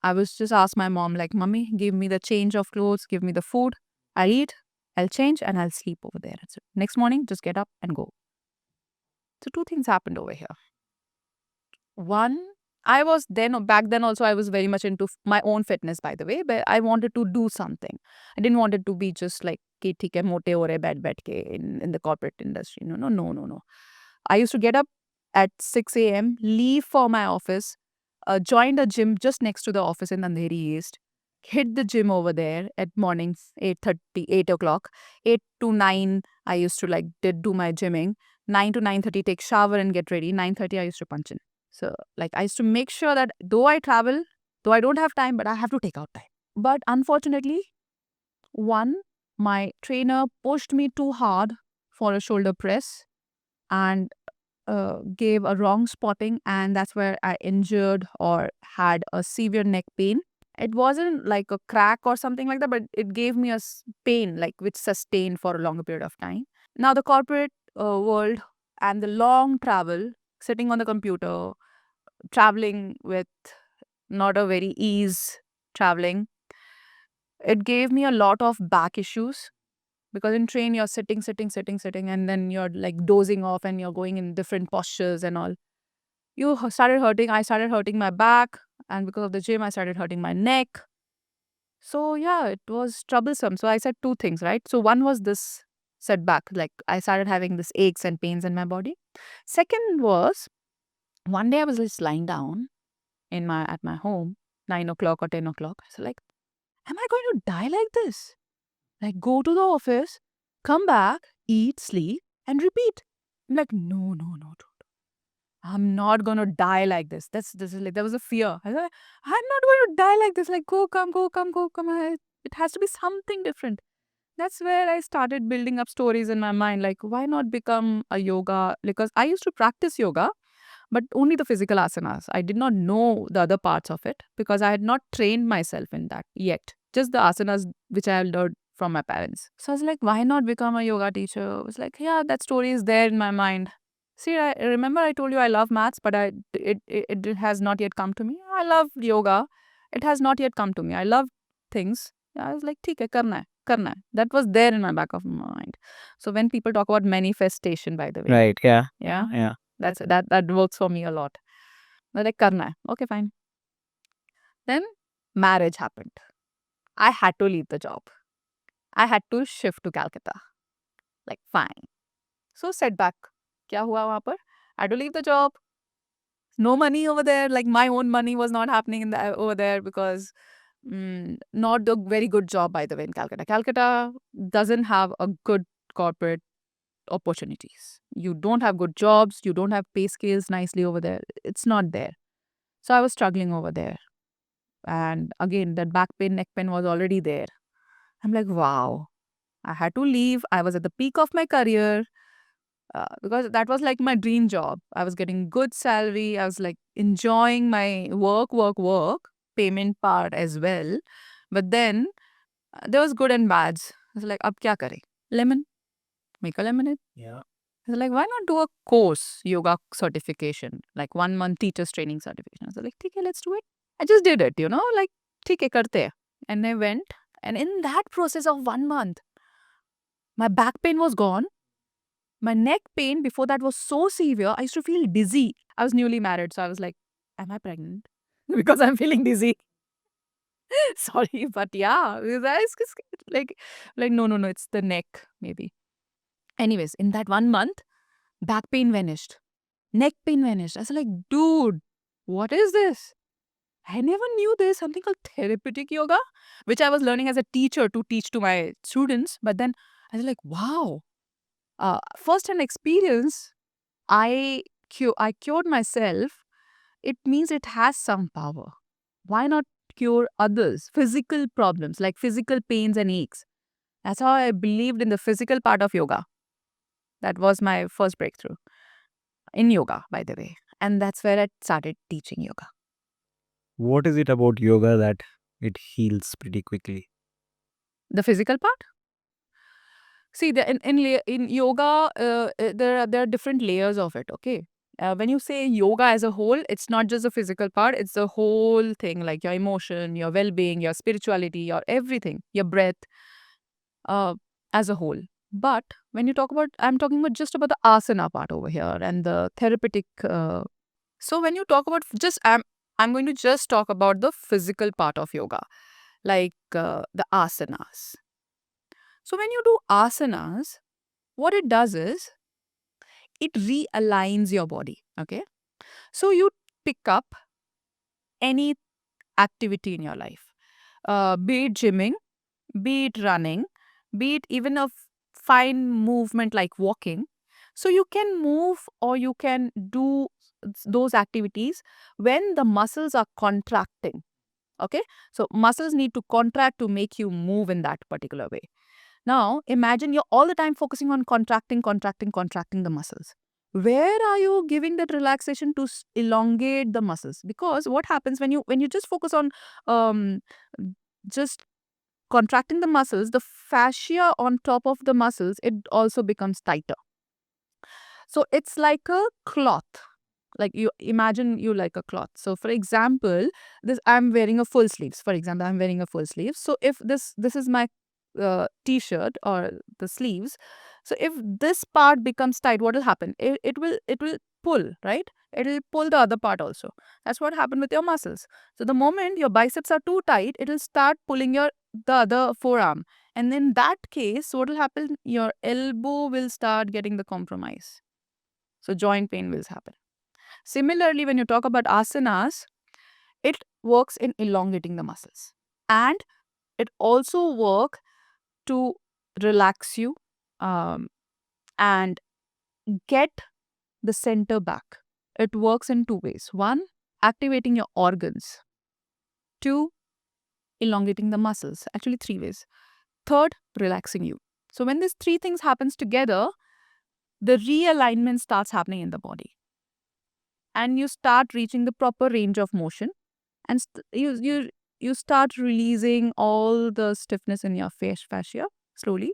I was just asked my mom, like, Mummy, give me the change of clothes, give me the food. I'll eat, I'll change, and I'll sleep over there. So next morning, just get up and go. So two things happened over here. One, back then also, I was very much into my own fitness, by the way, but I wanted to do something. I didn't want it to be just like, ki theek hai, mote ho rahe, बैठ के in the corporate industry. No. I used to get up at 6 a.m., leave for my office, joined a gym just next to the office in Andheri East, hit the gym over there at mornings, 8:30, 8 o'clock. 8 to 9, I used to do my gymming. 9 to 9:30, take shower and get ready. 9:30, I used to punch in. So I used to make sure that though I travel, though I don't have time, but I have to take out time. But unfortunately, one, my trainer pushed me too hard for a shoulder press and gave a wrong spotting, and that's where I injured or had a severe neck pain. It wasn't like a crack or something like that, but it gave me a pain, like which sustained for a longer period of time. Now, the corporate world and the long travel, sitting on the computer, traveling with not a very ease traveling, it gave me a lot of back issues because in train you're sitting, and then you're like dozing off and you're going in different postures and all. Started hurting. I started hurting my back, and because of the gym, I started hurting my neck. So yeah, it was troublesome. So I said two things, right? So one was this setback, like I started having this aches and pains in my body. Second was one day I was just lying down at my home, 9 o'clock or 10 o'clock. I was like, am I going to die like this? Like go to the office, come back, eat, sleep, and repeat. I'm like, no. I'm not gonna die like this. This is like there was a fear. I was like, I'm not going to die like this. Like go, come, go, come, go, come. It has to be something different. That's where I started building up stories in my mind. Like, why not become a yoga? Because I used to practice yoga, but only the physical asanas. I did not know the other parts of it because I had not trained myself in that yet. Just the asanas which I had learned from my parents. So I was like, why not become a yoga teacher? I was like, yeah, that story is there in my mind. See, I remember I told you I love maths, but it has not yet come to me. I love yoga. It has not yet come to me. I love things. I was like, ठीक है, करना है, करना है. That was there in my back of my mind. So when people talk about manifestation, by the way, Right. Yeah. yeah, that works for me a lot. They're like, करना है. Okay, fine. Then marriage happened. I had to leave the job. I had to shift to Calcutta. Like, fine. So setback. क्या हुआ वहाँ पर? I had to leave the job. No money over there. Like my own money was not happening over there because not a very good job, by the way, in Calcutta. Calcutta doesn't have a good corporate opportunities. You don't have good jobs. You don't have pay scales nicely over there. It's not there. So I was struggling over there. And again, that back pain, neck pain was already there. I'm like, wow, I had to leave. I was at the peak of my career because that was like my dream job. I was getting good salary. I was like enjoying my work, payment part as well. But then there was good and bads. I was like, ab kya kare? Lemon. Make a lemonade. Yeah. I was like, why not do a course, yoga certification, like 1 month teacher's training certification? I was like, okay, let's do it. I just did it, like, ठीक है, करते हैं. And I went. And in that process of 1 month, my back pain was gone. My neck pain before that was so severe. I used to feel dizzy. I was newly married. So I was like, am I pregnant? Because I'm feeling dizzy. Sorry, but yeah. Because like, no, it's the neck, maybe. Anyways, in that 1 month, back pain vanished. Neck pain vanished. I was like, dude, what is this? I never knew there's something called therapeutic yoga, which I was learning as a teacher to teach to my students. But then I was like, wow. First-hand experience, I cured myself. It means it has some power. Why not cure others? Physical problems like physical pains and aches. That's how I believed in the physical part of yoga. That was my first breakthrough in yoga, by the way. And that's where I started teaching yoga. What is it about yoga that it heals pretty quickly? The physical part? See, in yoga, there are different layers of it. Okay, when you say yoga as a whole, it's not just the physical part; it's the whole thing, like your emotion, your well-being, your spirituality, your everything, your breath, uh, as a whole. But when you talk about, I'm talking about just about the asana part over here and the therapeutic. So when you talk about I'm going to just talk about the physical part of yoga, like the asanas. So when you do asanas, what it does is it realigns your body. Okay. So you pick up any activity in your life, be it gymming, be it running, be it even a fine movement like walking. So you can move or you can do those activities when the muscles are contracting. Okay. So muscles need to contract to make you move in that particular way. Now, imagine you're all the time focusing on contracting the muscles. Where are you giving that relaxation to elongate the muscles? Because what happens when you just focus on um, just contracting the muscles, the fascia on top of the muscles, it also becomes tighter. So it's like a cloth. Like you imagine you like a cloth. So for example, this I'm wearing a full sleeves. For example, I'm wearing a full sleeve. So if this is my t-shirt or the sleeves. So if this part becomes tight, what will happen? It will pull, right? It will pull the other part also. That's what happened with your muscles. So the moment your biceps are too tight, it will start pulling your the other forearm. And in that case, what will happen? Your elbow will start getting the compromise. So joint pain will happen. Similarly, when you talk about asanas, it works in elongating the muscles. And it also work to relax you and get the center back. It works in two ways. One, activating your organs. Two, elongating the muscles. Actually, three ways. Third, relaxing you. So when these three things happens together, the realignment starts happening in the body. And you start reaching the proper range of motion. And you start releasing all the stiffness in your fascia slowly,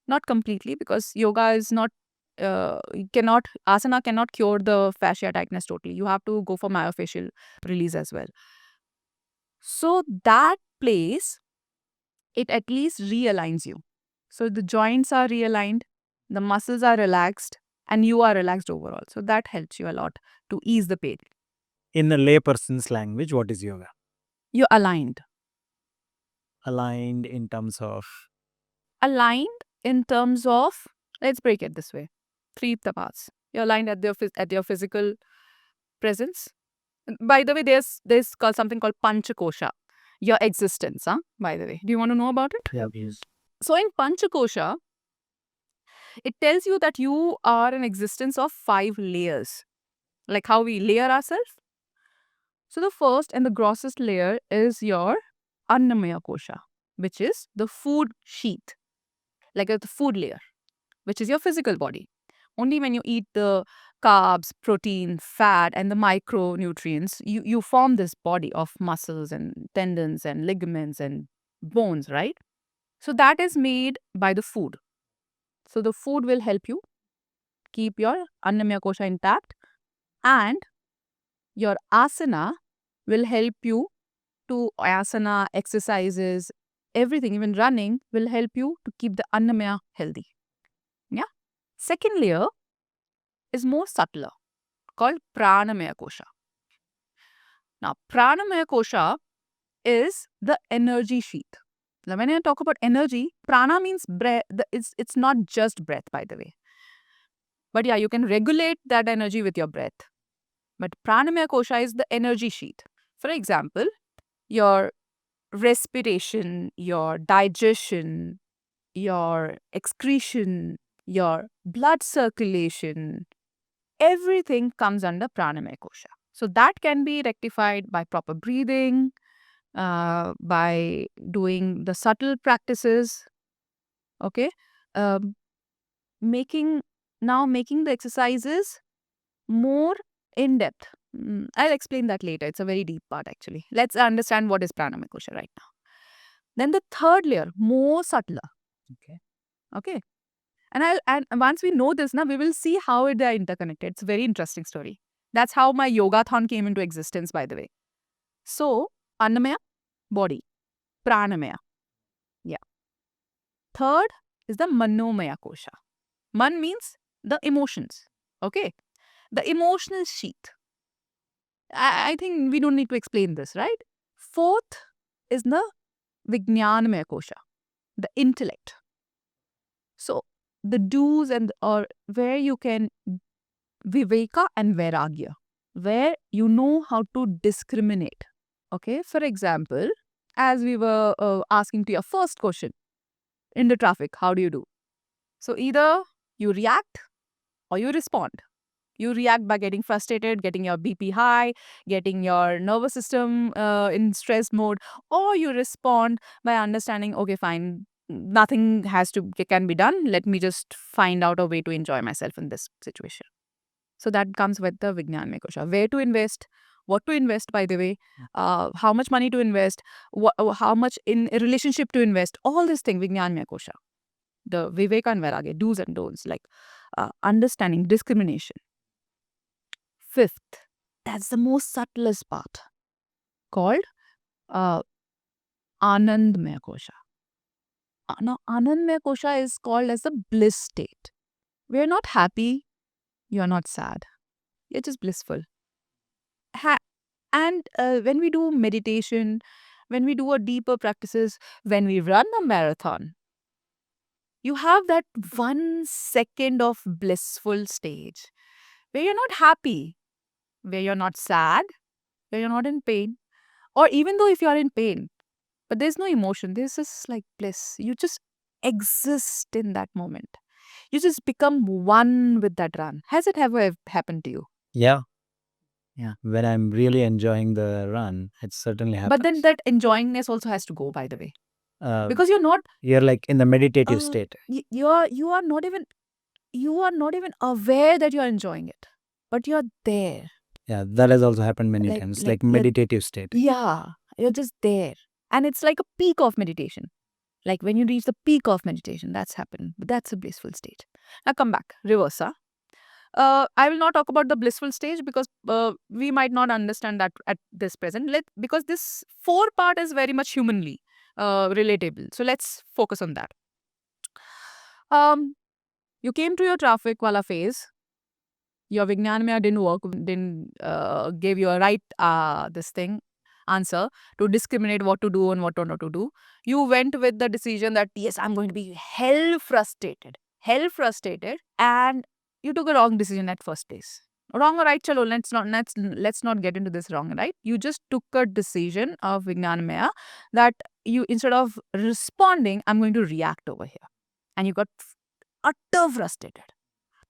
not completely, because yoga is not cannot asana cannot cure the fascia tightness totally. You have to go for myofascial release as well. So that place, it at least realigns you. So the joints are realigned, the muscles are relaxed, and you are relaxed overall. So that helps you a lot to ease the pain. In a layperson's language, what is yoga? You're aligned. Aligned in terms of Aligned in terms of, let's break it this way, three parts. You're aligned at your physical presence. By the way, there's called something called panchakosha, your existence. By the way, do you want to know about it? yeah, yes. So in panchakosha, it tells you that you are an existence of 5 layers, like how we layer ourselves. So the first and the grossest layer is your annamaya kosha, which is the food sheath, like the food layer, which is your physical body. Only when you eat the carbs, protein, fat, and the micronutrients, you form this body of muscles and tendons and ligaments and bones, right? So that is made by the food. So the food will help you keep your annamaya kosha intact, and your asana will help you to asana exercises, everything, even running will help you to keep the annamaya healthy. Yeah. Second layer is more subtler, called pranamaya kosha. Now, pranamaya kosha is the energy sheath. Now, when I talk about energy, prana means breath. It's not just breath, by the way. But yeah, you can regulate that energy with your breath. But pranamaya kosha is the energy sheath. For example, your respiration, your digestion, your excretion, your blood circulation, everything comes under pranamaya kosha. So that can be rectified by proper breathing, by doing the subtle practices. Okay, um, making making the exercises more in depth. I'll explain that later. It's a very deep part actually. Let's understand what is pranamaya kosha right now. Then the third layer, more subtler. Okay. Okay. And once we know this, now we will see how they are interconnected. It's a very interesting story. That's how my yogathon came into existence, by the way. So, annamaya, body. Pranamaya. Yeah. Third is the manomaya kosha. Man means the emotions. Okay. The emotional sheath. I think we don't need to explain this, right? Fourth is the vijnanamaya kosha, the intellect. So, the do's and or where you can viveka and vairagya, where you know how to discriminate. Okay, for example, as we were asking to your first question in the traffic, how do you do? So either you react or you respond. You react by getting frustrated, getting your BP high, getting your nervous system in stress mode, or you respond by understanding, okay, fine, nothing can be done. Let me just find out a way to enjoy myself in this situation. So that comes with the Vignanmaya Kosha. Where to invest, what to invest, by the way, how much money to invest, how much in a relationship to invest, all this thing, Vignanmaya Kosha. The Viveka and Vairagya, do's and don'ts, like understanding discrimination. Fifth, that's the most subtlest part, called Anandmaya Kosha. Now, Anandmaya Kosha is called as the bliss state. We are not happy, you are not sad, you're just blissful. And when we do meditation, when we do a deeper practices, when we run a marathon, you have that 1 second of blissful stage where you're not happy, where you're not sad, where you're not in pain, or even though if you're in pain, but there's no emotion, there's just like bliss. You just exist in that moment. You just become one with that run. Has it ever happened to you? Yeah. When I'm really enjoying the run, it certainly happens. But then that enjoyingness also has to go, by the way, Uh, because you're not you're like in the meditative uh, state. you are not even aware that you're enjoying it, but you're there. Yeah, that has also happened many Like- times, like like you're- meditative state. Yeah, you're just there, and it's like a peak of meditation. Like when you reach the peak of meditation, that's happened. But that's a blissful state. Now come back, reverse. I will not talk about the blissful stage because we might not understand that at this present. Because this 4 part is very much humanly relatable. So let's focus on that. You came to your traffic wala phase. Your Vignanmaya didn't work, didn't give you a right answer to discriminate what to do and what not to do. You went with the decision that yes, I'm going to be hell frustrated, and you took a wrong decision at first place. Wrong or right, chalo, let's not get into this wrong and right. You just took a decision of Vignanmaya that you, instead of responding, I'm going to react over here, and you got utter frustrated,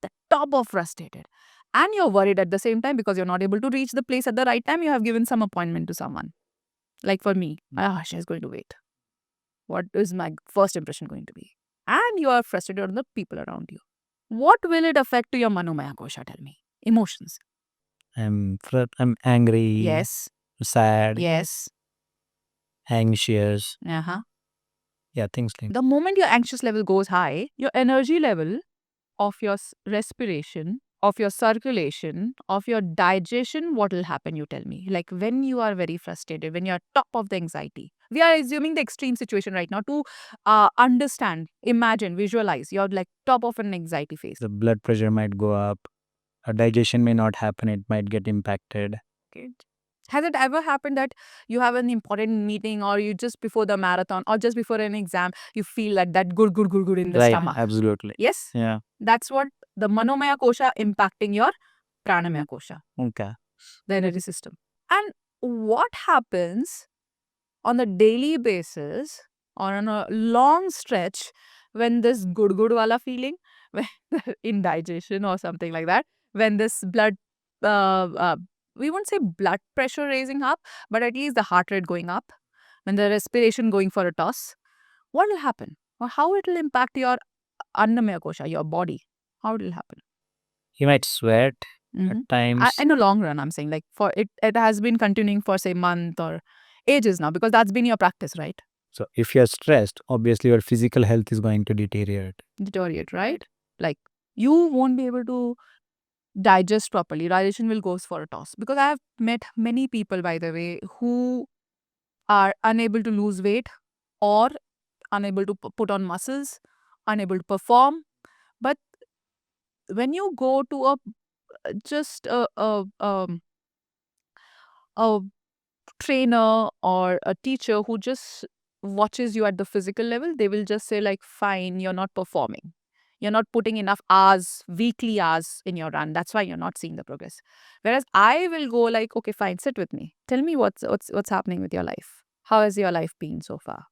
the top of frustrated, and you're worried at the same time because you're not able to reach the place at the right time. You have given some appointment to someone. Like for me, she's going to wait. What is my first impression going to be? And you are frustrated on the people around you. What will it affect to your Manomaya Kosha? Tell me. Emotions. I'm angry. Yes. Sad. Yes. Anxious. Uh-huh. Yeah, things like The moment your anxious level goes high, your energy level of your respiration, of your circulation, of your digestion, what will happen, you tell me? Like when you are very frustrated, when you're top of the anxiety. We are assuming the extreme situation right now to understand, imagine, visualize. You're like top of an anxiety phase. the blood pressure might go up. Digestion may not happen. It might get impacted. Okay. Has it ever happened that you have an important meeting, or you just before the marathon or just before an exam, you feel like that good in the Right, stomach? absolutely. Yes? Yeah. That's what the Manomaya Kosha impacting your Pranamaya Kosha, Okay. the energy system. And what happens on a daily basis or on a long stretch when this good wala feeling, when indigestion or something like that, when this blood, we won't say blood pressure raising up, but at least the heart rate going up, when the respiration going for a toss, what will happen? Or how it will impact your Annamaya Kosha, your body? How it will happen? You might sweat Mhm. at times. In the long run, I'm saying, like for it has been continuing for say month or ages now, because that's been your practice, right? So if you're stressed, obviously your physical health is going to deteriorate. Right? Like you won't be able to digest properly. Digestion will go for a toss. Because I have met many people, by the way, who are unable to lose weight or unable to put on muscles, unable to perform. But when you go to just a trainer or a teacher who just watches you at the physical level, they will just say like, fine, you're not performing. You're not putting enough hours, weekly hours in your run. That's why you're not seeing the progress. Whereas I will go like, okay, fine, sit with me. Tell me what's happening with your life. How has your life been so far?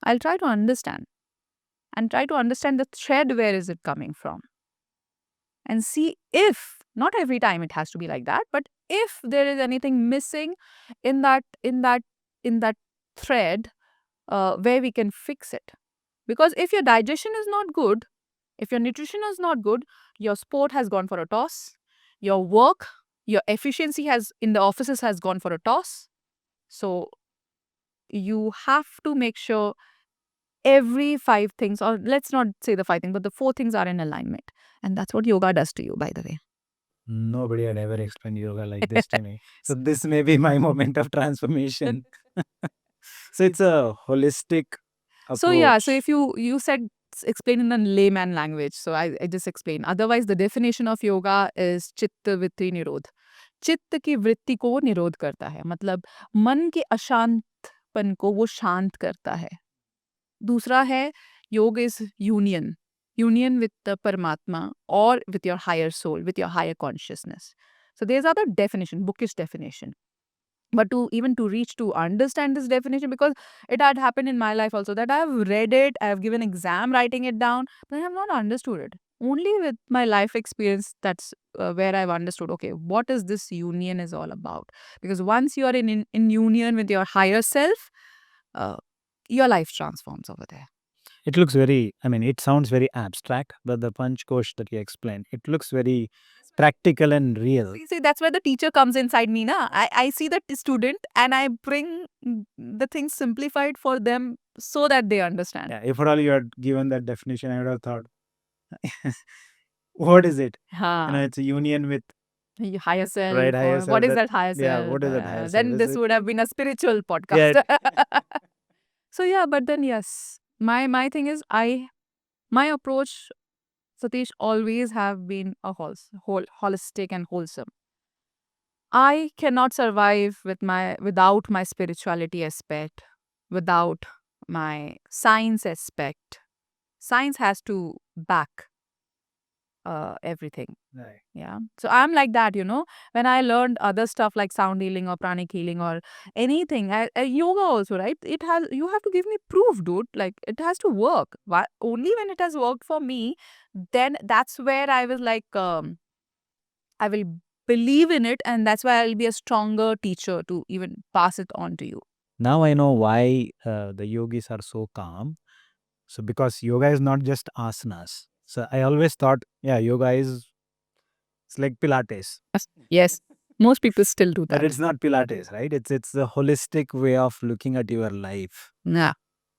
I'll try to understand and try to understand the thread. Where is it coming from? And see if, not every time it has to be like that, but if there is anything missing in that thread, where we can fix it. Because if your digestion is not good, if your nutrition is not good, your sport has gone for a toss, your work, your efficiency has in the offices has gone for a toss. So you have to make sure every 5 things, or let's not say the 5 things, but the 4 things are in alignment. And that's what yoga does to you, by the way. Nobody had ever explained yoga like this to me. So this may be my moment of transformation. So it's a holistic approach. So yeah, so if you said explain in a layman language, so I just explain. Otherwise, the definition of yoga is चित्त वृत्ति निरोध. चित्त की वृत्ति को निरोध करता है, मतलब मन के अशांतपन को वो शांत करता है. दूसरा है योग इज यूनियन विद द परमात्मा और with your higher soul, with your higher consciousness. So there's other definition, bookish definition. But to reach to understand this definition, because it had happened in my life also, that I've read it, I've given exam writing it down, but I have not understood it. Only with my life experience, that's where I've understood, okay, what is this union is all about. Because once you are in union with your higher self, your life transforms over there. It looks very, it sounds very abstract, but the punch coach that you explained, it looks very practical and real. See, that's where the teacher comes inside me. I see the student and I bring the things simplified for them so that they understand. Yeah, if at all you had given that definition, I would have thought, what is it? It's a union with Higher self. Right, higher or self, what is that- that higher self? yeah, what is that higher Then self? this Is it- would have been a spiritual podcast. So yeah, but then yes, my thing is my approach, Satish, always have been a holistic and wholesome. I cannot survive without my spirituality aspect, without my science aspect. Science has to back everything. Right. Yeah. So I'm like that, when I learned other stuff like sound healing or pranic healing or anything, yoga also, right? You have to give me proof, dude. Like it has to work. Only when it has worked for me, then that's where I was like, I will believe in it, and that's why I'll be a stronger teacher to even pass it on to you. Now I know why the yogis are so calm. So because yoga is not just asanas. So I always thought, yeah, yoga is it's like Pilates. Yes. Most people still do But that. it's not Pilates, right? It's the holistic way of looking at your life. Yeah.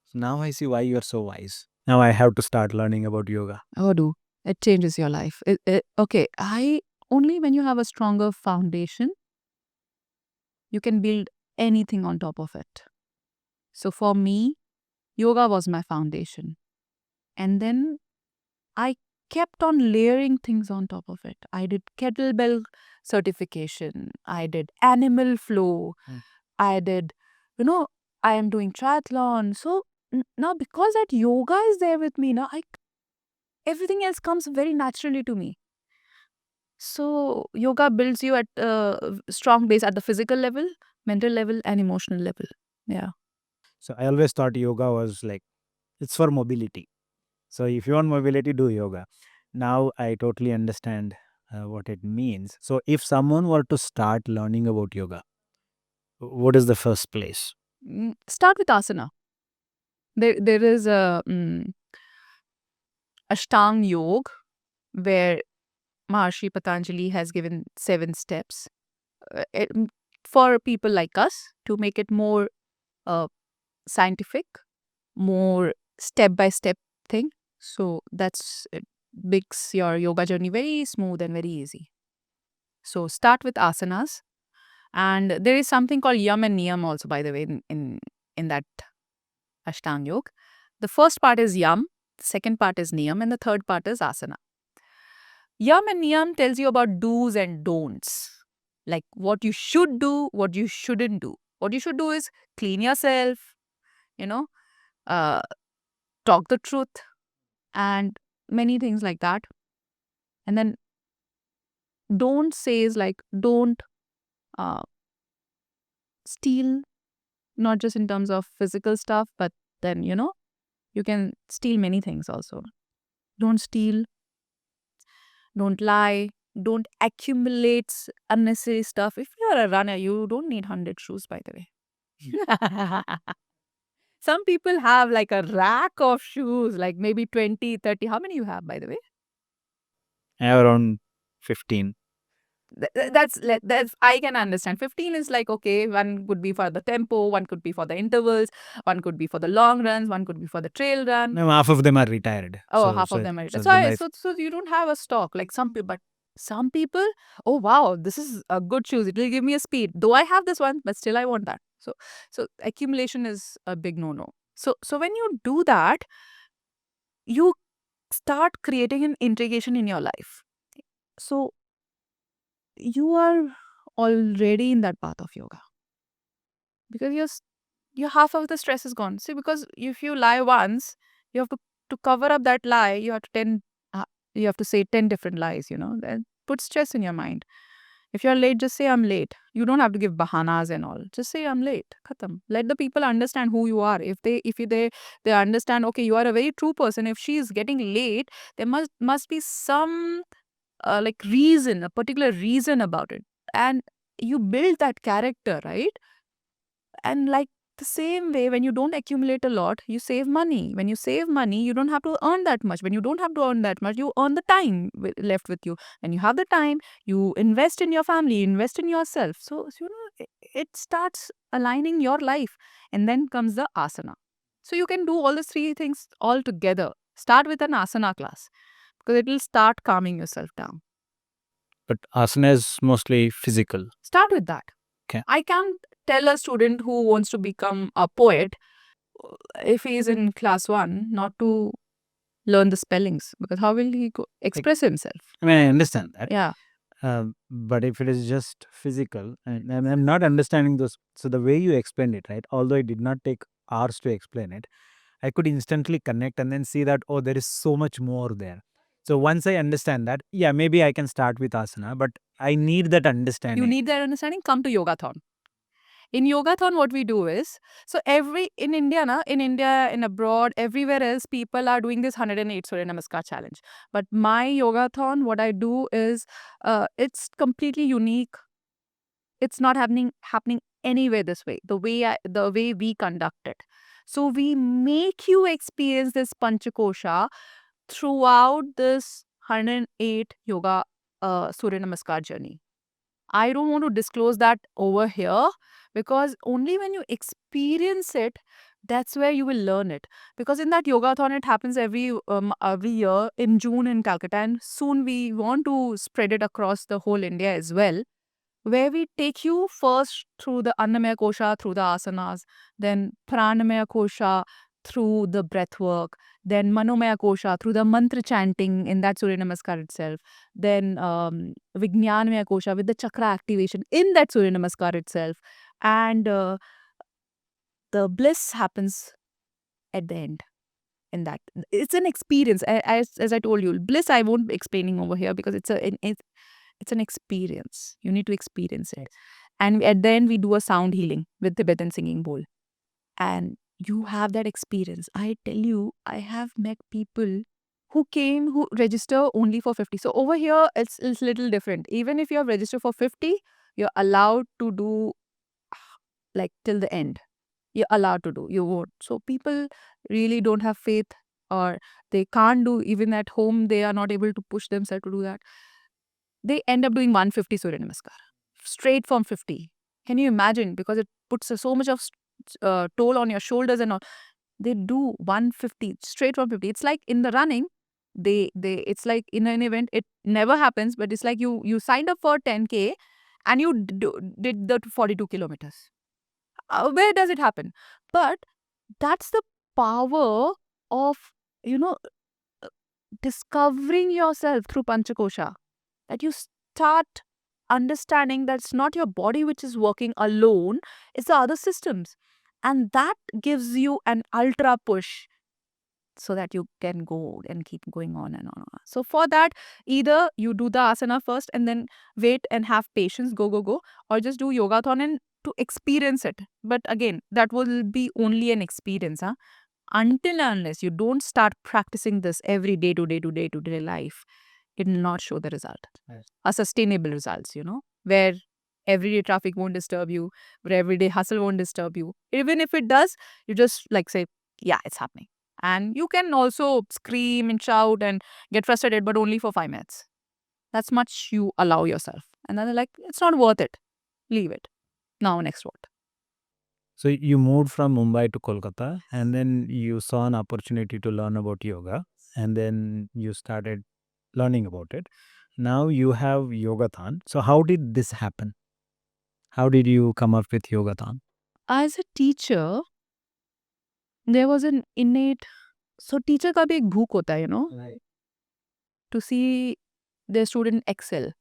So now I see why you are so wise. Now I have to start learning about yoga. Oh, do. It changes your life. Okay. Only when you have a stronger foundation, you can build anything on top of it. So for me, yoga was my foundation. And then I kept on layering things on top of it. I did kettlebell certification. I did animal flow. I did, I am doing triathlon. So now because that yoga is there with me, now everything else comes very naturally to me. So yoga builds you at a strong base at the physical level, mental level, and emotional level. Yeah. So I always thought yoga was like, it's for mobility. So if you want mobility, do yoga. Now I totally understand what it means. So if someone were to start learning about yoga, what is the first place? Start with asana. There is a Ashtang Yoga where Maharshi Patanjali has given 7 steps for people like us to make it more scientific, more step-by-step thing. So it makes your yoga journey very smooth and very easy. So start with asanas. And there is something called yam and niyam also, by the way, in that Ashtang Yoga. The first part is yam, the second part is niyam, and the third part is asana. Yam and niyam tells you about do's and don'ts. Like what you should do, what you shouldn't do. What you should do is clean yourself, talk the truth, and many things like that. And then don't says like don't steal, not just in terms of physical stuff, but then you can steal many things also. Don't steal, don't lie, don't accumulate unnecessary stuff. If you are a runner, you don't need 100 shoes, by the way. Some people have like a rack of shoes, like maybe 20, 30. How many you have, by the way? I have around 15. That's I can understand. 15 is like, okay, one could be for the tempo, one could be for the intervals, one could be for the long runs, one could be for the trail run. No, half of them are retired. Oh, So- half so- of them are. so So, the life- so you don't have a stock like some people, but some people, oh wow, this is a good shoes. It will give me a speed. Though I have this one, but still I want that. So accumulation is a big no-no. So when you do that, you start creating an integration in your life. So you are already in that path of yoga because your half of the stress is gone. See, because if you lie once, you have to cover up that lie. You have to say 10 different lies. Then put stress in your mind. If you're late, just say I'm late. You don't have to give bahanas and all. Just say I'm late. Khatam. Let the people understand who you are. If they understand, okay, you are a very true person. If she is getting late, there must be some like reason, a particular reason about it. And you build that character, right? And like the same way, when you don't accumulate a lot, you save money. When you save money, you don't have to earn that much. When you don't have to earn that much, you earn the time left with you. And you have the time, you invest in your family, invest in yourself. So it starts aligning your life. And then comes the asana. So you can do all the three things all together. Start with an asana class because it will start calming yourself down. But asana is mostly physical. Start with that. Okay. I can't tell a student who wants to become a poet if he is in class 1 not to learn the spellings, because how will he express himself? I mean, I understand that. Yeah. But if it is just physical, and I'm not understanding those. So the way you explained it, right? Although it did not take hours to explain it, I could instantly connect and then see that, oh, there is so much more there. So once I understand that, yeah, maybe I can start with asana, but I need that understanding. You need that understanding, come to Yogathon. In Yogathon, what we do is, so in India, in abroad, everywhere else, people are doing this 108 Surya Namaskar challenge. But my Yogathon, what I do is, it's completely unique. It's not happening anywhere this way, the way we conduct it. So we make you experience this Panchakosha throughout this 108 yoga Surya Namaskar journey. I don't want to disclose that over here because only when you experience it, that's where you will learn it. Because in that yogathon, it happens every year in June in Calcutta, and soon we want to spread it across the whole India as well, where we take you first through the Annamaya Kosha, through the asanas, then Pranamaya Kosha, through the breath work, then Manomaya Kosha, through the mantra chanting in that Surya Namaskar itself, then Vijnanamaya Kosha with the chakra activation in that Surya Namaskar itself, and the bliss happens at the end. In that, it's an experience. As I told you, bliss I won't be explaining over here because it's an experience. You need to experience it. And at the end, we do a sound healing with Tibetan singing bowl. And you have that experience. I tell you, I have met people who register only for 50. So over here, it's little different. Even if you have registered for 50, you're allowed to do like till the end. You're allowed to do. You won't. So people really don't have faith, or they can't do, even at home, they are not able to push themselves to do that. They end up doing 150 Surya Namaskar straight from 50. Can you imagine? Because it puts so much of toll on your shoulders and all. They do 150 straight from 50. It's like in the running, it's like in an event, it never happens, but it's like you signed up for 10K and you did the 42 kilometers. Where does it happen? But that's the power of, discovering yourself through Panchakosha. That you start understanding that it's not your body which is working alone, it's the other systems. And that gives you an ultra push so that you can go and keep going on and on and on. So for that, either you do the asana first and then wait and have patience, go, or just do yogathon and to experience it. But again, that will be only an experience. Until and unless you don't start practicing this every day to day life, it will not show the result. Yes. A sustainable results, where everyday traffic won't disturb you, where everyday hustle won't disturb you. Even if it does, you just like say, yeah, it's happening. And you can also scream and shout and get frustrated, but only for 5 minutes. That's much you allow yourself. And then they're like, it's not worth it. Leave it. Now, next what? So you moved from Mumbai to Kolkata, and then you saw an opportunity to learn about yoga, and then you started learning about it. Now you have Yogathon. So how did this happen? How did you come up with Yogathon? As a teacher, there was an innate. So, teacher का भी एक भूख होता है, you know, to see their student excel.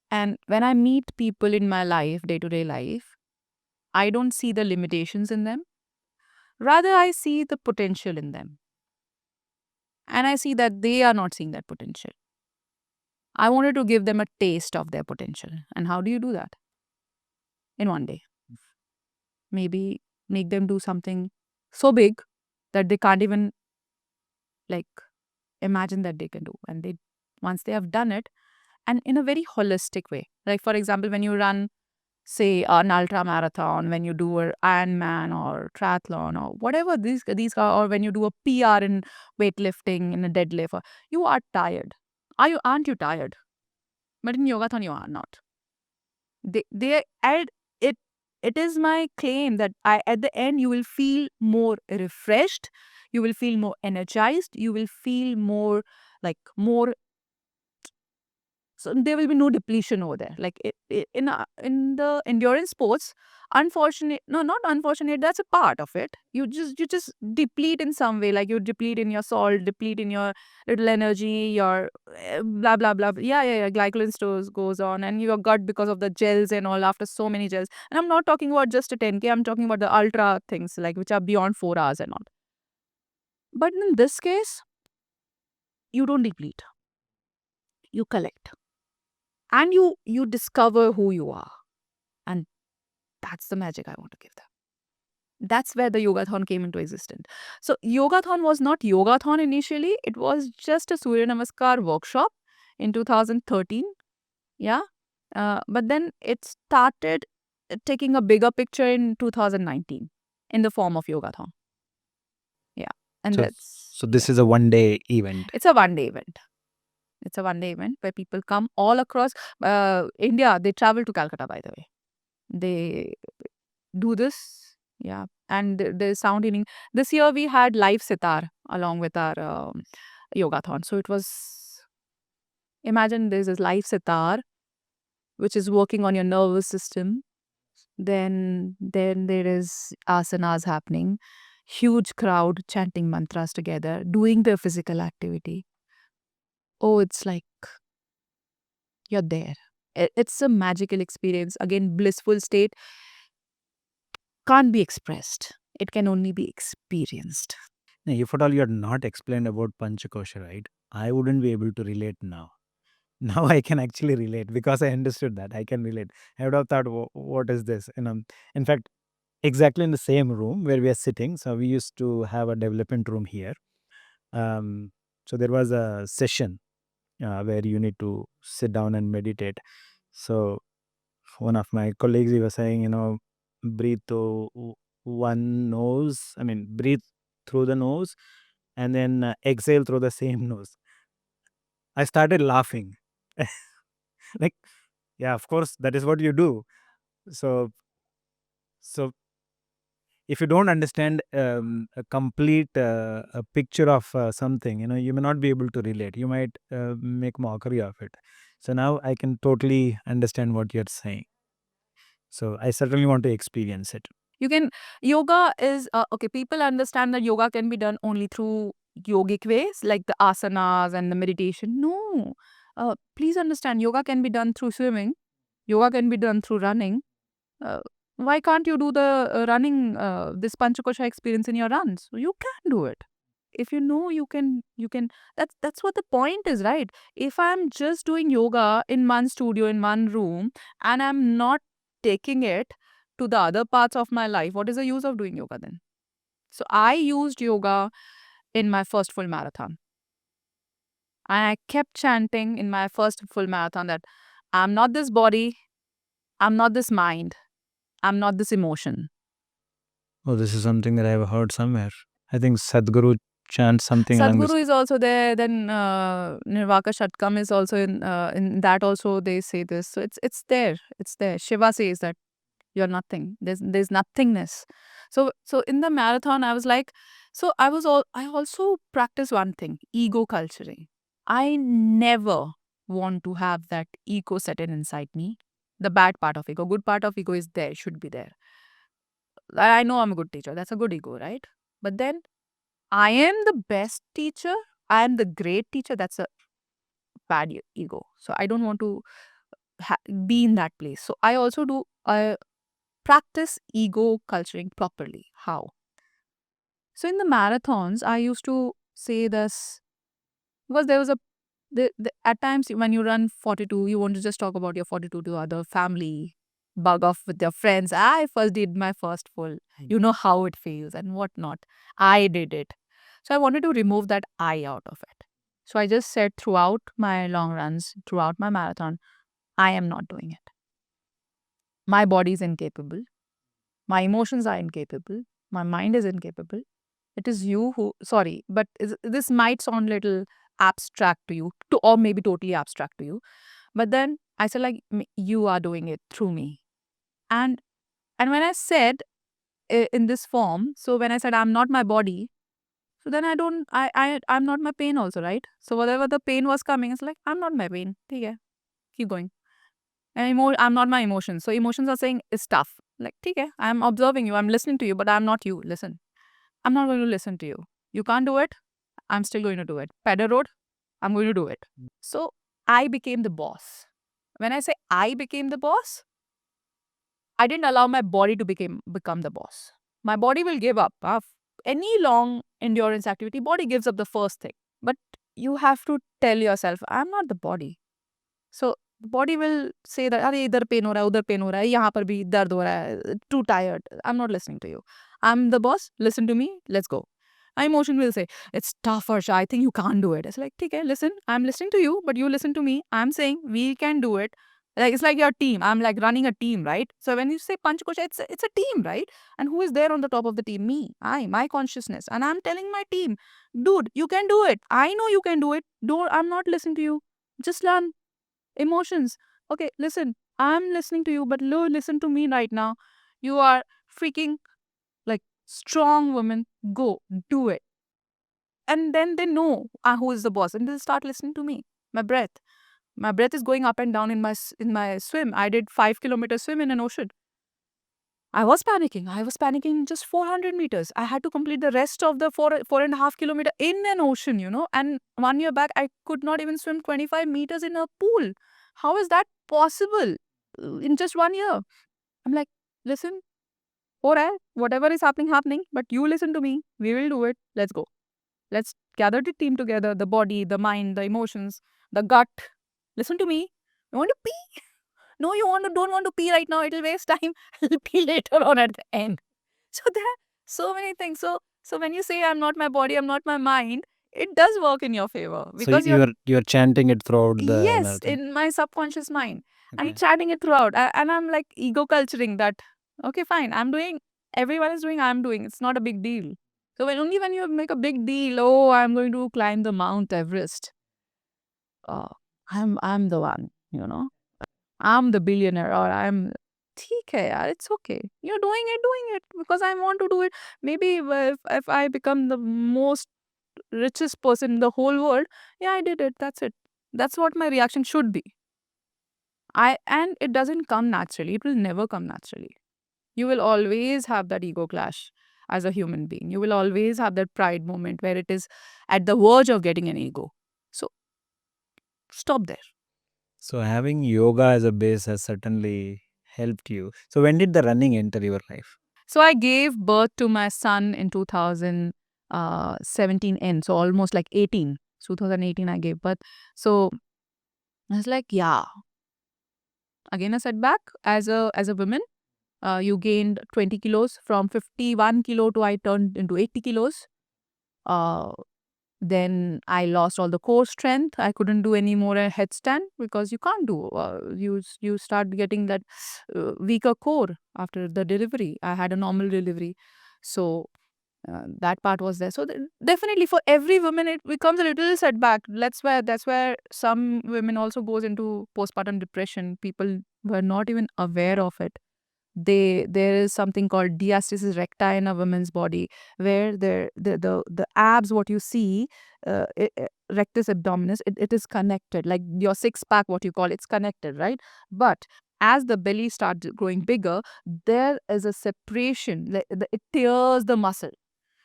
And when I meet people in my life, day to day life, I don't see the limitations in them. Rather, I see the potential in them. And I see that they are not seeing that potential. I wanted to give them a taste of their potential. And how do you do that? In one day. Maybe make them do something so big that they can't even like imagine that they can do. And they once they have done it, and in a very holistic way. Like for example, when you run, say, an ultra marathon, when you do an Ironman or triathlon or whatever these are, or when you do a PR in weightlifting, in a deadlift, you are tired. Aren't you tired? But in yogathon, you are not. They add it. It is my claim that at the end you will feel more refreshed, you will feel more energized, you will feel more more. So there will be no depletion over there. Like in the endurance sports, not unfortunate. That's a part of it. You just deplete in some way. Like you deplete in your salt, deplete in your little energy, your blah blah blah. Yeah. Glycogen stores goes on, and your gut because of the gels and all. After so many gels, and I'm not talking about just a 10K. I'm talking about the ultra things like which are beyond 4 hours and all. But in this case, you don't deplete. You collect. And you discover who you are, and that's the magic I want to give them. That's where the yogathon came into existence. So yogathon was not yogathon initially, it was just a Surya Namaskar workshop in 2013. Yeah. But then it started taking a bigger picture in 2019 in the form of yogathon. Yeah. And So this is a one-day event. it's a one-day event. It's a one-day event where people come all across India. They travel to Calcutta, by the way. They do this. Yeah. And the sound healing. This year we had live sitar along with our yogathon. So it was, imagine there's this live sitar which is working on your nervous system. Then there is asanas happening. Huge crowd chanting mantras together, doing their physical activity. Oh, it's like you're there. It's a magical experience. Again, blissful state can't be expressed. It can only be experienced. Now, if at all you had not explained about Panchakosha, right, I wouldn't be able to relate now. Now I can actually relate because I understood that. I can relate. I would have thought, what is this? And in fact, exactly in the same room where we are sitting. So we used to have a development room here. So there was a session where you need to sit down and meditate. So one of my colleagues, he was saying, breathe through one nose. I mean, breathe through the nose and then exhale through the same nose. I started laughing. Like, yeah, of course, that is what you do. So if you don't understand a complete a picture of something, you may not be able to relate. You might make mockery of it. So now I can totally understand what you're saying. So I certainly want to experience it. Yoga is, okay, people understand that yoga can be done only through yogic ways, like the asanas and the meditation. No. Please understand, yoga can be done through swimming. Yoga can be done through running. Why can't you do the running, this Panchakosha experience in your runs? You can do it. If you know, you can. That's what the point is, right? If I'm just doing yoga in one studio, in one room, and I'm not taking it to the other parts of my life, what is the use of doing yoga then? So I used yoga in my first full marathon. And I kept chanting in my first full marathon that I'm not this body, I'm not this mind, I'm not this emotion. Oh, this is something that I've heard somewhere. I think Sadhguru chant something along this. Sadhguru is also there. Then Nirvaka Shatkam is also in that also they say this. So it's there. It's there. Shiva says that you're nothing. There's nothingness. So in the marathon, I was like, so I also practice one thing, ego culturing. I never want to have that ego set in inside me. The bad part of ego. Good part of ego is there, should be there. I know I'm a good teacher. That's a good ego, right? But then I am the best teacher. I am the great teacher. That's a bad ego. So I don't want to be in that place. So I also do practice ego culturing properly. How? So in the marathons, I used to say this because there was at times when you run 42, you want to just talk about your 42 to other family, bug off with your friends. I first did my first full. You know how it feels and whatnot. I did it. So I wanted to remove that I out of it. So I just said throughout my long runs, throughout my marathon, I am not doing it. My body is incapable. My emotions are incapable. My mind is incapable. It is you who, sorry, but this might sound little abstract to you, or maybe totally abstract to you. But then I said, like, you are doing it through me. And when I said in this form, so when I said I'm not my body, so then I'm not my pain also, right? So whatever the pain was coming, it's like, I'm not my pain. Okay, keep going. And I'm not my emotions. So emotions are saying it's tough. Like, okay, I'm observing you, I'm listening to you, but I'm not you. Listen. I'm not going to listen to you. You can't do it. I'm still going to do it. Pedder road, I'm going to do it. So I became the boss. When I say I became the boss, I didn't allow my body to become the boss. My body will give up. Any long endurance activity, body gives up the first thing. But you have to tell yourself, I'm not the body. So the body will say that, अरे इधर pen हो रहा है, उधर pen हो रहा है, यहाँ पर भी दर्द हो रहा है, too tired. I'm not listening to you. I'm the boss. Listen to me. Let's go. My emotion will say, it's tough, Harsha. I think you can't do it. It's like, okay, listen. I'm listening to you, but you listen to me. I'm saying we can do it. Like it's like your team. I'm like running a team, right? So when you say Panchkosha, it's a team, right? And who is there on the top of the team? Me, my consciousness, and I'm telling my team, dude, you can do it. I know you can do it. Don't. I'm not listening to you. Just learn emotions. Okay, listen. I'm listening to you, but listen to me right now. You are freaking like strong woman. Go do it. And then they know who is the boss, and they start listening to me. My breath is going up and down in my swim. I did 5 kilometer swim in an ocean. I was panicking just 400 meters. I had to complete the rest of the 4.5 kilometer in an ocean, And 1 year back, I could not even swim 25 meters in a pool. How is that possible in just 1 year? I'm like, listen, all right, whatever is happening, but you listen to me. We will do it. Let's go. Let's gather the team together, the body, the mind, the emotions, the gut. Listen to me. You want to pee? No, don't want to pee right now. It'll waste time. I'll pee later on at the end. So there are so many things. So when you say I'm not my body, I'm not my mind, it does work in your favor So because you're chanting it throughout the yes, marathon. in my subconscious mind. I'm Okay. chatting it throughout, and I'm like ego culturing that. Okay, fine. I'm doing. Everyone is doing. I'm doing. It's not a big deal. So when you make a big deal, oh, I'm going to climb the Mount Everest. Uh, I'm the one. I'm the billionaire, or I'm. ठीक है यार, it's okay. You're doing it because I want to do it. Maybe if I become the most richest person in the whole world, yeah, I did it. That's it. That's what my reaction should be. And it doesn't come naturally. It will never come naturally. You will always have that ego clash as a human being. You will always have that pride moment where it is at the verge of getting an ego. So stop there. So having yoga as a base has certainly helped you. So when did the running enter your life? So I gave birth to my son in 2017 end. So almost like 18. 2018 I gave birth. So I was like, yeah. Again a setback as a woman. You gained 20 kilos from 51 kilo to I turned into 80 kilos. Then I lost all the core strength. I couldn't do any more a headstand because you can't do. You start getting that weaker core after the delivery. I had a normal delivery. So That part was there. So definitely for every woman it becomes a little setback. That's where some women also goes into postpartum depression. People were not even aware of it. There is something called diastasis recti in a woman's body, where the abs, what you see, rectus abdominis, it is connected, like your six pack, what you call, it's connected, right? But as the belly starts growing bigger, there is a separation, it tears the muscle.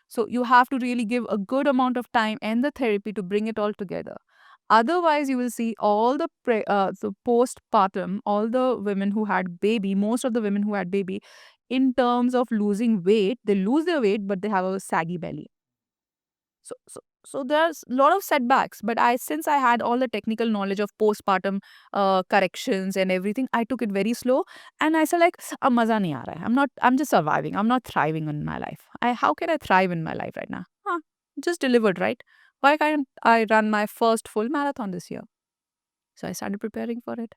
So you have to really give a good amount of time and the therapy to bring it all together. Otherwise, you will see all the postpartum, all the women who had baby, most of the women who had baby, in terms of losing weight, they lose their weight, but they have a saggy belly. So there's a lot of setbacks. But since I had all the technical knowledge of postpartum corrections and everything, I took it very slow, and I said like, अब मजा नहीं आ रहा है. I'm just surviving. I'm not thriving in my life. How can I thrive in my life right now? Just delivered, right? Why can't I run my first full marathon this year? So I started preparing for it.